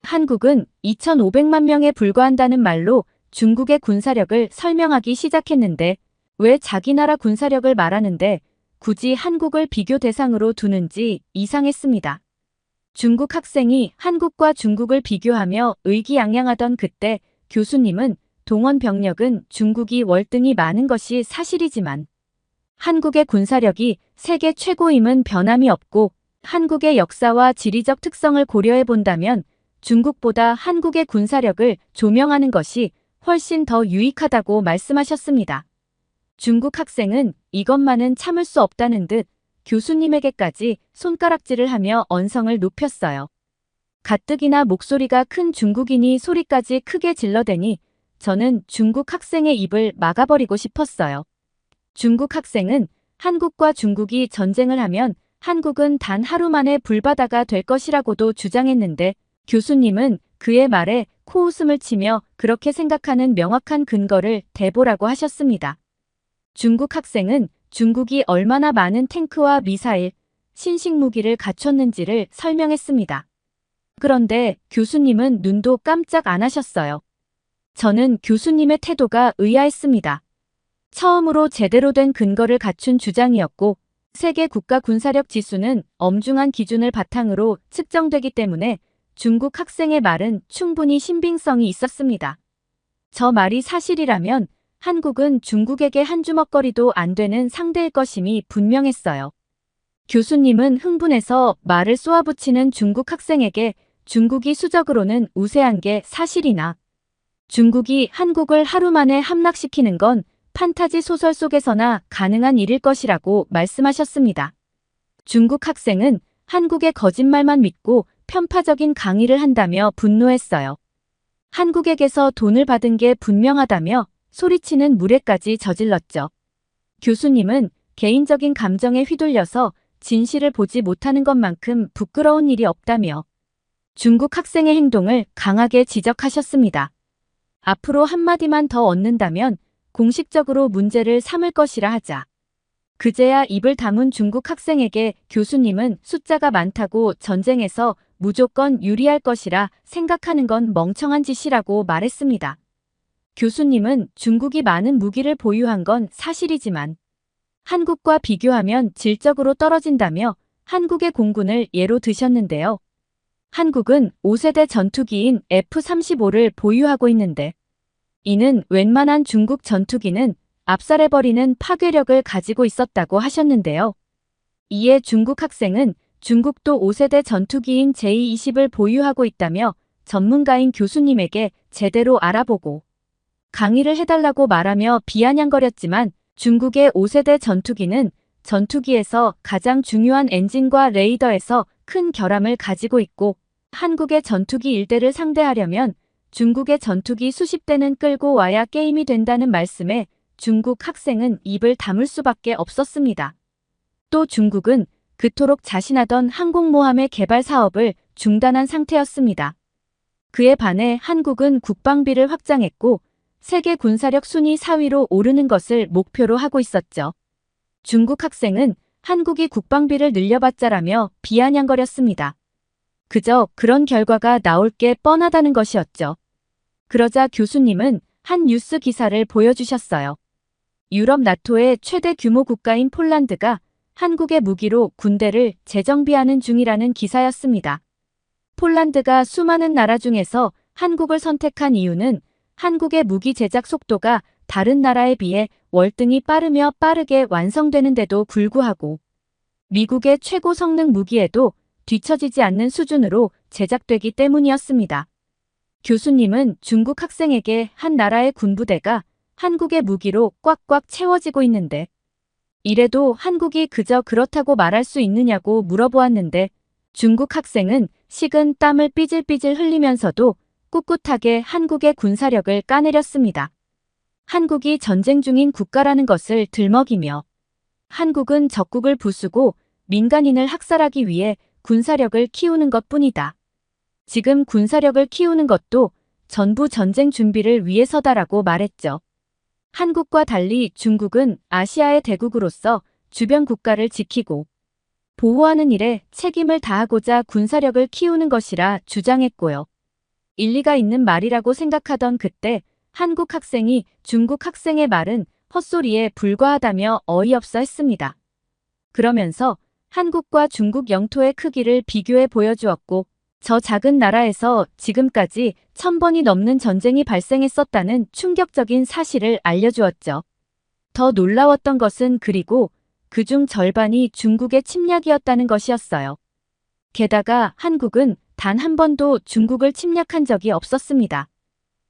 한국은 2,500만 명에 불과한다는 말로 중국의 군사력을 설명하기 시작했는데 왜 자기 나라 군사력을 말하는데 굳이 한국을 비교 대상으로 두는지 이상했습니다. 중국 학생이 한국과 중국을 비교하며 의기양양하던 그때 교수님은 동원 병력은 중국이 월등히 많은 것이 사실이지만 한국의 군사력이 세계 최고임은 변함이 없고 한국의 역사와 지리적 특성을 고려해 본다면 중국보다 한국의 군사력을 조명하는 것이 훨씬 더 유익하다고 말씀하셨습니다. 중국 학생은 이것만은 참을 수 없다는 듯 교수님에게까지 손가락질을 하며 언성을 높였어요. 가뜩이나 목소리가 큰 중국인이 소리까지 크게 질러대니 저는 중국 학생의 입을 막아버리고 싶었어요. 중국 학생은 한국과 중국이 전쟁을 하면 한국은 단 하루 만에 불바다가 될 것이라고도 주장했는데 교수님은 그의 말에 코웃음을 치며 그렇게 생각하는 명확한 근거를 대보라고 하셨습니다. 중국 학생은 중국이 얼마나 많은 탱크와 미사일, 신식 무기를 갖췄는지를 설명했습니다. 그런데 교수님은 눈도 깜짝 안 하셨어요. 저는 교수님의 태도가 의아했습니다. 처음으로 제대로 된 근거를 갖춘 주장이었고 세계 국가 군사력 지수는 엄중한 기준을 바탕으로 측정되기 때문에 중국 학생의 말은 충분히 신빙성이 있었습니다. 저 말이 사실이라면 한국은 중국에게 한 주먹거리도 안 되는 상대일 것임이 분명했어요. 교수님은 흥분해서 말을 쏘아붙이는 중국 학생에게 중국이 수적으로는 우세한 게 사실이나 중국이 한국을 하루 만에 함락시키는 건 판타지 소설 속에서나 가능한 일일 것이라고 말씀하셨습니다. 중국 학생은 한국의 거짓말만 믿고 편파적인 강의를 한다며 분노했어요. 한국에게서 돈을 받은 게 분명하다며 소리치는 무례까지 저질렀죠. 교수님은 개인적인 감정에 휘둘려서 진실을 보지 못하는 것만큼 부끄러운 일이 없다며 중국 학생의 행동을 강하게 지적하셨습니다. 앞으로 한마디만 더 얻는다면 공식적으로 문제를 삼을 것이라 하자. 그제야 입을 다문 중국 학생에게 교수님은 숫자가 많다고 전쟁에서 무조건 유리할 것이라 생각하는 건 멍청한 짓이라고 말했습니다. 교수님은 중국이 많은 무기를 보유한 건 사실이지만 한국과 비교하면 질적으로 떨어진다며 한국의 공군을 예로 드셨는데요. 한국은 5세대 전투기인 F-35를 보유하고 있는데 이는 웬만한 중국 전투기는 압살해버리는 파괴력을 가지고 있었다고 하셨는데요. 이에 중국 학생은 중국도 5세대 전투기인 J-20을 보유하고 있다며 전문가인 교수님에게 제대로 알아보고 강의를 해달라고 말하며 비아냥거렸지만 중국의 5세대 전투기는 전투기에서 가장 중요한 엔진과 레이더에서 큰 결함을 가지고 있고 한국의 전투기 1대를 상대하려면 중국의 전투기 수십 대는 끌고 와야 게임이 된다는 말씀에 중국 학생은 입을 다물 수밖에 없었습니다. 또 중국은 그토록 자신하던 항공모함의 개발 사업을 중단한 상태였습니다. 그에 반해 한국은 국방비를 확장했고 세계 군사력 순위 4위로 오르는 것을 목표로 하고 있었죠. 중국 학생은 한국이 국방비를 늘려봤자라며 비아냥거렸습니다. 그저 그런 결과가 나올 게 뻔하다는 것이었죠. 그러자 교수님은 한 뉴스 기사를 보여주셨어요. 유럽 나토의 최대 규모 국가인 폴란드가 한국의 무기로 군대를 재정비하는 중이라는 기사였습니다. 폴란드가 수많은 나라 중에서 한국을 선택한 이유는 한국의 무기 제작 속도가 다른 나라에 비해 월등히 빠르며 빠르게 완성되는데도 불구하고 미국의 최고 성능 무기에도 뒤처지지 않는 수준으로 제작되기 때문이었습니다. 교수님은 중국 학생에게 한 나라의 군부대가 한국의 무기로 꽉꽉 채워지고 있는데 이래도 한국이 그저 그렇다고 말할 수 있느냐고 물어보았는데 중국 학생은 식은 땀을 삐질삐질 흘리면서도 꿋꿋하게 한국의 군사력을 까내렸습니다. 한국이 전쟁 중인 국가라는 것을 들먹이며 한국은 적국을 부수고 민간인을 학살하기 위해 군사력을 키우는 것뿐이다. 지금 군사력을 키우는 것도 전부 전쟁 준비를 위해서다라고 말했죠. 한국과 달리 중국은 아시아의 대국으로서 주변 국가를 지키고 보호하는 일에 책임을 다하고자 군사력을 키우는 것이라 주장했고요. 일리가 있는 말이라고 생각하던 그때 한국 학생이 중국 학생의 말은 헛소리에 불과하다며 어이없어 했습니다. 그러면서 한국과 중국 영토의 크기를 비교해 보여주었고 저 작은 나라에서 지금까지 1000번이 넘는 전쟁이 발생했었다는 충격적인 사실을 알려주었죠. 더 놀라웠던 것은 그리고 그중 절반이 중국의 침략이었다는 것이었어요. 게다가 한국은 단 한 번도 중국을 침략한 적이 없었습니다.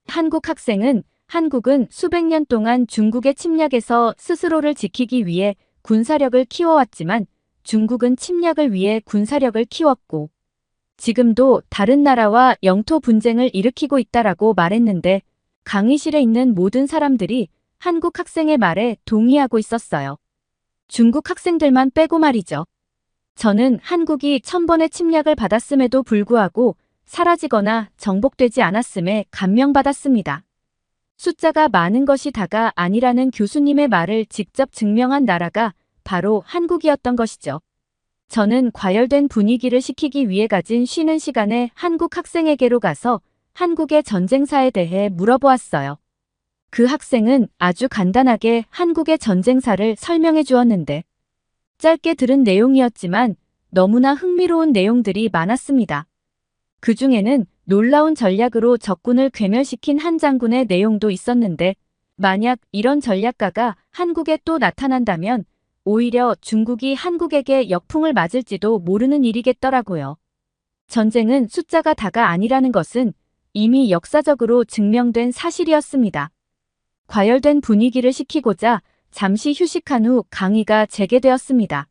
한국 학생은 한국은 수백 년 동안 중국의 침략에서 스스로를 지키기 위해 군사력을 키워왔지만 중국은 침략을 위해 군사력을 키웠고 지금도 다른 나라와 영토 분쟁을 일으키고 있다라고 말했는데 강의실에 있는 모든 사람들이 한국 학생의 말에 동의하고 있었어요. 중국 학생들만 빼고 말이죠. 저는 한국이 1000번의 침략을 받았음에도 불구하고 사라지거나 정복되지 않았음에 감명받았습니다. 숫자가 많은 것이 다가 아니라는 교수님의 말을 직접 증명한 나라가 바로 한국이었던 것이죠. 저는 과열된 분위기를 식히기 위해 가진 쉬는 시간에 한국 학생에게로 가서 한국의 전쟁사에 대해 물어보았어요. 그 학생은 아주 간단하게 한국의 전쟁사를 설명해 주었는데 짧게 들은 내용이었지만 너무나 흥미로운 내용들이 많았습니다. 그 중에는 놀라운 전략으로 적군을 괴멸시킨 한 장군의 내용도 있었는데 만약 이런 전략가가 한국에 또 나타난다면 오히려 중국이 한국에게 역풍을 맞을지도 모르는 일이겠더라고요. 전쟁은 숫자가 다가 아니라는 것은 이미 역사적으로 증명된 사실이었습니다. 과열된 분위기를 식히고자 잠시 휴식한 후 강의가 재개되었습니다.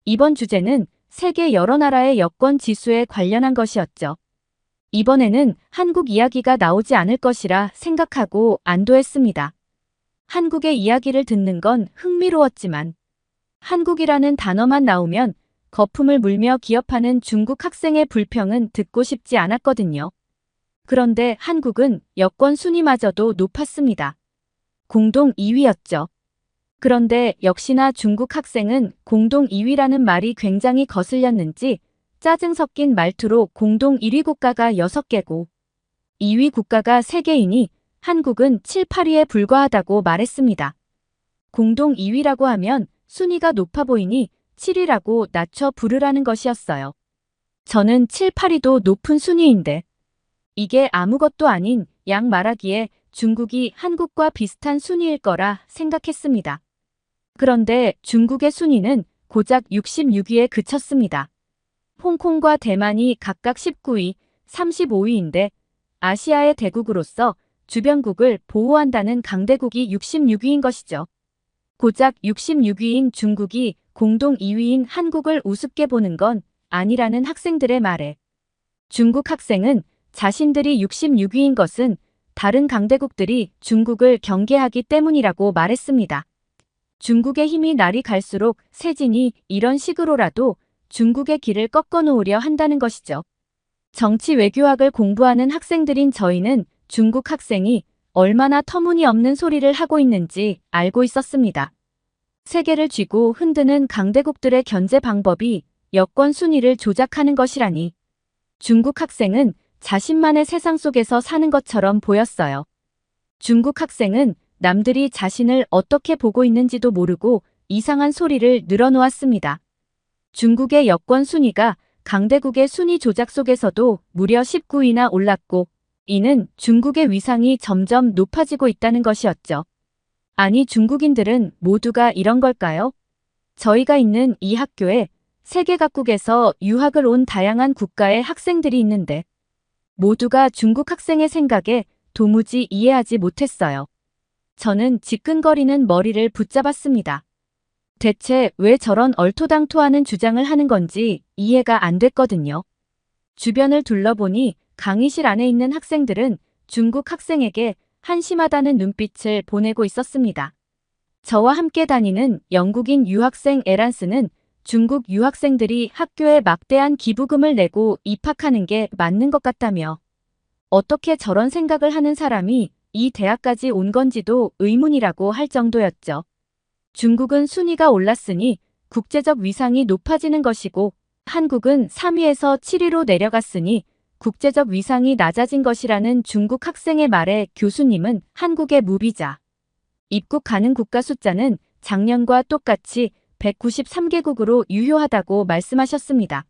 이번 주제는 세계 여러 나라의 여권 지수에 관련한 것이었죠. 이번에는 한국 이야기가 나오지 않을 것이라 생각하고 안도했습니다. 한국의 이야기를 듣는 건 흥미로웠지만 한국이라는 단어만 나오면 거품을 물며 기업하는 중국 학생의 불평은 듣고 싶지 않았거든요. 그런데 한국은 여권 순위마저도 높았습니다. 공동 2위였죠. 그런데 역시나 중국 학생은 공동 2위라는 말이 굉장히 거슬렸는지 짜증 섞인 말투로 공동 1위 국가가 6개고 2위 국가가 3개이니 한국은 7, 8위에 불과하다고 말했습니다. 공동 2위라고 하면 순위가 높아 보이니 7위라고 낮춰 부르라는 것이었어요. 저는 7, 8위도 높은 순위인데 이게 아무것도 아닌 양 말하기에 중국이 한국과 비슷한 순위일 거라 생각했습니다. 그런데 중국의 순위는 고작 66위에 그쳤습니다. 홍콩과 대만이 각각 19위, 35위인데 아시아의 대국으로서 주변국을 보호한다는 강대국이 66위인 것이죠. 고작 66위인 중국이 공동 2위인 한국을 우습게 보는 건 아니라는 학생들의 말에 중국 학생은 자신들이 66위인 것은 다른 강대국들이 중국을 경계하기 때문이라고 말했습니다. 중국의 힘이 날이 갈수록 세지니 이런 식으로라도 중국의 길을 꺾어 놓으려 한다는 것이죠. 정치 외교학을 공부하는 학생들인 저희는 중국 학생이 얼마나 터무니없는 소리를 하고 있는지 알고 있었습니다. 세계를 쥐고 흔드는 강대국들의 견제 방법이 여권 순위를 조작하는 것이라니. 중국 학생은 자신만의 세상 속에서 사는 것처럼 보였어요. 중국 학생은 남들이 자신을 어떻게 보고 있는지도 모르고 이상한 소리를 늘어놓았습니다. 중국의 여권 순위가 강대국의 순위 조작 속에서도 무려 19위나 올랐고 이는 중국의 위상이 점점 높아지고 있다는 것이었죠. 아니 중국인들은 모두가 이런 걸까요? 저희가 있는 이 학교에 세계 각국에서 유학을 온 다양한 국가의 학생들이 있는데 모두가 중국 학생의 생각에 도무지 이해하지 못했어요. 저는 지끈거리는 머리를 붙잡았습니다. 대체 왜 저런 얼토당토하는 주장을 하는 건지 이해가 안 됐거든요. 주변을 둘러보니 강의실 안에 있는 학생들은 중국 학생에게 한심하다는 눈빛을 보내고 있었습니다. 저와 함께 다니는 영국인 유학생 에란스는 중국 유학생들이 학교에 막대한 기부금을 내고 입학하는 게 맞는 것 같다며 어떻게 저런 생각을 하는 사람이 이 대학까지 온 건지도 의문이라고 할 정도였죠. 중국은 순위가 올랐으니 국제적 위상이 높아지는 것이고 한국은 3위에서 7위로 내려갔으니 국제적 위상이 낮아진 것이라는 중국 학생의 말에 교수님은 한국의 무비자 입국 가능 국가 숫자는 작년과 똑같이 193개국으로 유효하다고 말씀하셨습니다.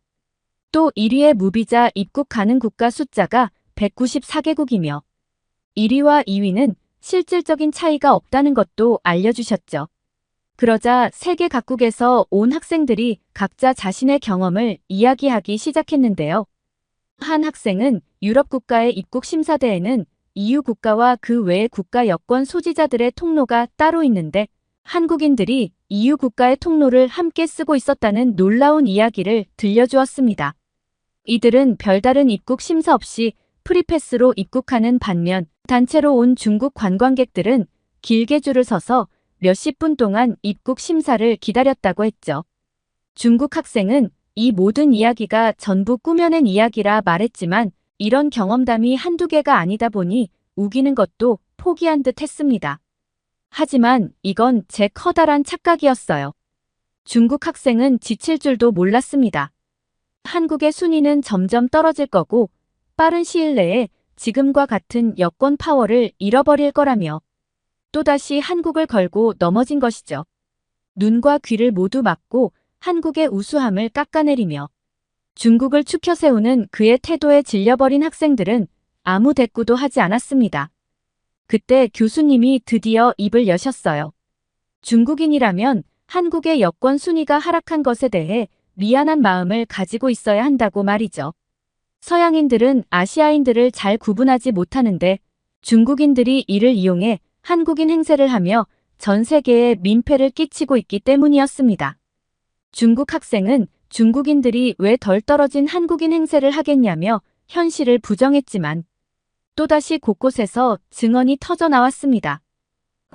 또 1위의 무비자 입국 가능 국가 숫자가 194개국이며 1위와 2위는 실질적인 차이가 없다는 것도 알려주셨죠. 그러자 세계 각국에서 온 학생들이 각자 자신의 경험을 이야기하기 시작했는데요. 한 학생은 유럽 국가의 입국 심사대에는 EU 국가와 그 외의 국가 여권 소지자들의 통로가 따로 있는데 한국인들이 EU 국가의 통로를 함께 쓰고 있었다는 놀라운 이야기를 들려주었습니다. 이들은 별다른 입국 심사 없이 프리패스로 입국하는 반면 단체로 온 중국 관광객들은 길게 줄을 서서 몇십 분 동안 입국 심사를 기다렸다고 했죠. 중국 학생은 이 모든 이야기가 전부 꾸며낸 이야기라 말했지만 이런 경험담이 한두 개가 아니다 보니 우기는 것도 포기한 듯 했습니다. 하지만 이건 제 커다란 착각이었어요. 중국 학생은 지칠 줄도 몰랐습니다. 한국의 순위는 점점 떨어질 거고 빠른 시일 내에 지금과 같은 여권 파워를 잃어버릴 거라며 또다시 한국을 걸고 넘어진 것이죠. 눈과 귀를 모두 막고 한국의 우수함을 깎아내리며 중국을 추켜 세우는 그의 태도에 질려버린 학생들은 아무 대꾸도 하지 않았습니다. 그때 교수님이 드디어 입을 여셨어요. 중국인이라면 한국의 여권 순위가 하락한 것에 대해 미안한 마음을 가지고 있어야 한다고 말이죠. 서양인들은 아시아인들을 잘 구분하지 못하는데 중국인들이 이를 이용해 한국인 행세를 하며 전 세계에 민폐를 끼치고 있기 때문이었습니다. 중국 학생은 중국인들이 왜 덜 떨어진 한국인 행세를 하겠냐며 현실을 부정했지만 또다시 곳곳에서 증언이 터져 나왔습니다.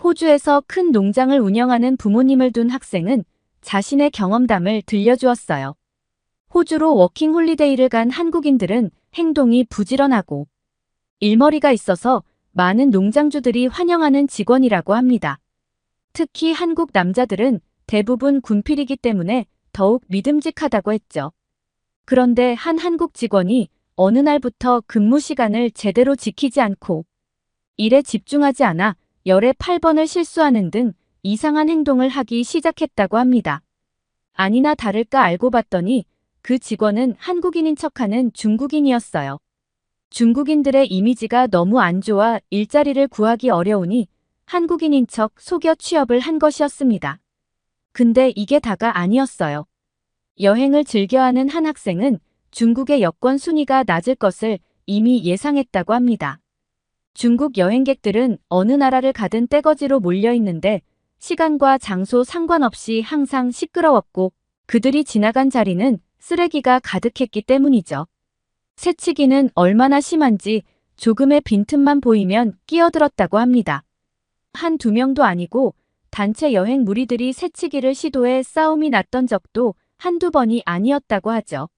호주에서 큰 농장을 운영하는 부모님을 둔 학생은 자신의 경험담을 들려주었어요. 호주로 워킹 홀리데이를 간 한국인들은 행동이 부지런하고 일머리가 있어서 많은 농장주들이 환영하는 직원이라고 합니다. 특히 한국 남자들은 대부분 군필이기 때문에 더욱 믿음직하다고 했죠. 그런데 한 한국 직원이 어느 날부터 근무 시간을 제대로 지키지 않고 일에 집중하지 않아 열에 8번을 실수하는 등 이상한 행동을 하기 시작했다고 합니다. 아니나 다를까 알고 봤더니 그 직원은 한국인인 척하는 중국인이었어요. 중국인들의 이미지가 너무 안 좋아 일자리를 구하기 어려우니 한국인인 척 속여 취업을 한 것이었습니다. 근데 이게 다가 아니었어요. 여행을 즐겨하는 한 학생은 중국의 여권 순위가 낮을 것을 이미 예상했다고 합니다. 중국 여행객들은 어느 나라를 가든 떼거지로 몰려있는데 시간과 장소 상관없이 항상 시끄러웠고 그들이 지나간 자리는 쓰레기가 가득했기 때문이죠. 새치기는 얼마나 심한지 조금의 빈틈만 보이면 끼어들었다고 합니다. 한두 명도 아니고 단체 여행 무리들이 새치기를 시도해 싸움이 났던 적도 한두 번이 아니었다고 하죠.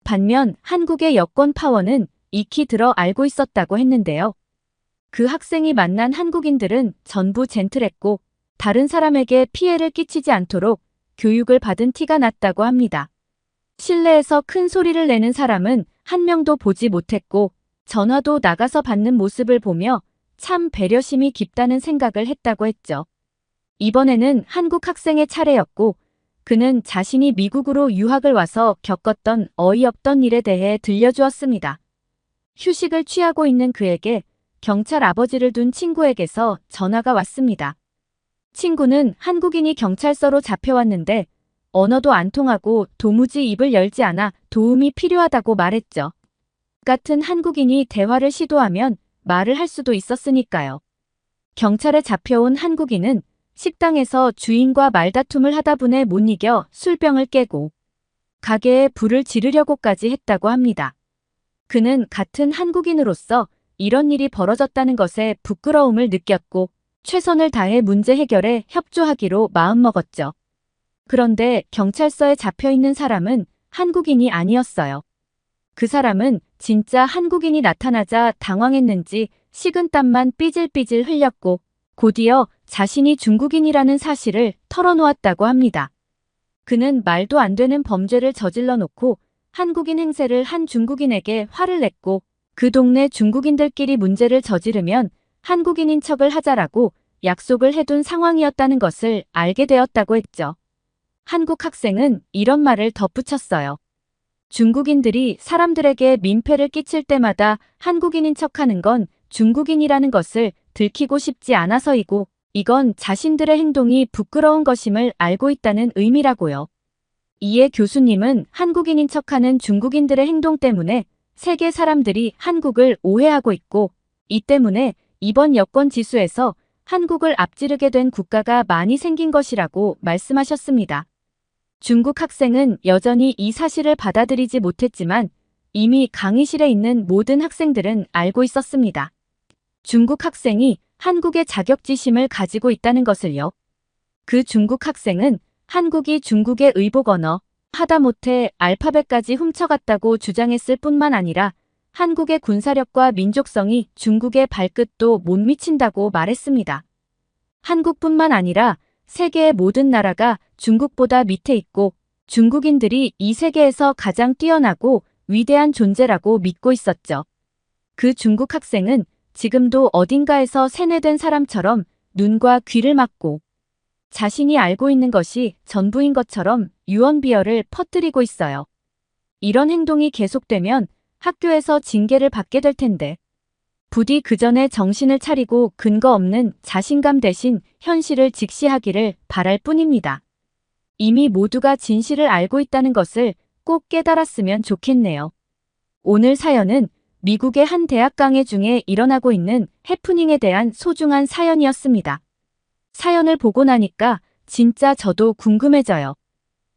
반면 한국의 여권 파워는 익히 들어 알고 있었다고 했는데요. 그 학생이 만난 한국인들은 전부 젠틀했고 다른 사람에게 피해를 끼치지 않도록 교육을 받은 티가 났다고 합니다. 실내에서 큰 소리를 내는 사람은 한 명도 보지 못했고 전화도 나가서 받는 모습을 보며 참 배려심이 깊다는 생각을 했다고 했죠. 이번에는 한국 학생의 차례였고 그는 자신이 미국으로 유학을 와서 겪었던 어이없던 일에 대해 들려주었습니다. 휴식을 취하고 있는 그에게 경찰 아버지를 둔 친구에게서 전화가 왔습니다. 친구는 한국인이 경찰서로 잡혀왔는데 언어도 안 통하고 도무지 입을 열지 않아 도움이 필요하다고 말했죠. 같은 한국인이 대화를 시도하면 말을 할 수도 있었으니까요. 경찰에 잡혀온 한국인은 식당에서 주인과 말다툼을 하다 분에 못 이겨 술병을 깨고 가게에 불을 지르려고까지 했다고 합니다. 그는 같은 한국인으로서 이런 일이 벌어졌다는 것에 부끄러움을 느꼈고 최선을 다해 문제 해결에 협조하기로 마음먹었죠. 그런데 경찰서에 잡혀 있는 사람은 한국인이 아니었어요. 그 사람은 진짜 한국인이 나타나자 당황했는지 식은땀만 삐질삐질 흘렸고 곧이어 자신이 중국인이라는 사실을 털어놓았다고 합니다. 그는 말도 안 되는 범죄를 저질러 놓고 한국인 행세를 한 중국인에게 화를 냈고 그 동네 중국인들끼리 문제를 저지르면 한국인인 척을 하자라고 약속을 해둔 상황이었다는 것을 알게 되었다고 했죠. 한국 학생은 이런 말을 덧붙였어요. 중국인들이 사람들에게 민폐를 끼칠 때마다 한국인인 척하는 건 중국인이라는 것을 들키고 싶지 않아서이고 이건 자신들의 행동이 부끄러운 것임을 알고 있다는 의미라고요. 이에 교수님은 한국인인 척하는 중국인들의 행동 때문에 세계 사람들이 한국을 오해하고 있고 이 때문에 이번 여권 지수에서 한국을 앞지르게 된 국가가 많이 생긴 것이라고 말씀하셨습니다. 중국 학생은 여전히 이 사실을 받아들이지 못했지만 이미 강의실에 있는 모든 학생들은 알고 있었습니다. 중국 학생이 한국의 자격지심을 가지고 있다는 것을요. 그 중국 학생은 한국이 중국의 의복 언어, 하다못해 알파벳까지 훔쳐갔다고 주장했을 뿐만 아니라 한국의 군사력과 민족성이 중국의 발끝도 못 미친다고 말했습니다. 한국뿐만 아니라 세계의 모든 나라가 중국보다 밑에 있고 중국인들이 이 세계에서 가장 뛰어나고 위대한 존재라고 믿고 있었죠. 그 중국 학생은 지금도 어딘가에서 세뇌된 사람처럼 눈과 귀를 막고 자신이 알고 있는 것이 전부인 것처럼 유언비어를 퍼뜨리고 있어요. 이런 행동이 계속되면 학교에서 징계를 받게 될 텐데 부디 그 전에 정신을 차리고 근거 없는 자신감 대신 현실을 직시하기를 바랄 뿐입니다. 이미 모두가 진실을 알고 있다는 것을 꼭 깨달았으면 좋겠네요. 오늘 사연은 미국의 한 대학 강의 중에 일어나고 있는 해프닝에 대한 소중한 사연이었습니다. 사연을 보고 나니까 진짜 저도 궁금해져요.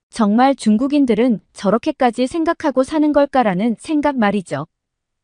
정말 중국인들은 저렇게까지 생각하고 사는 걸까라는 생각 말이죠.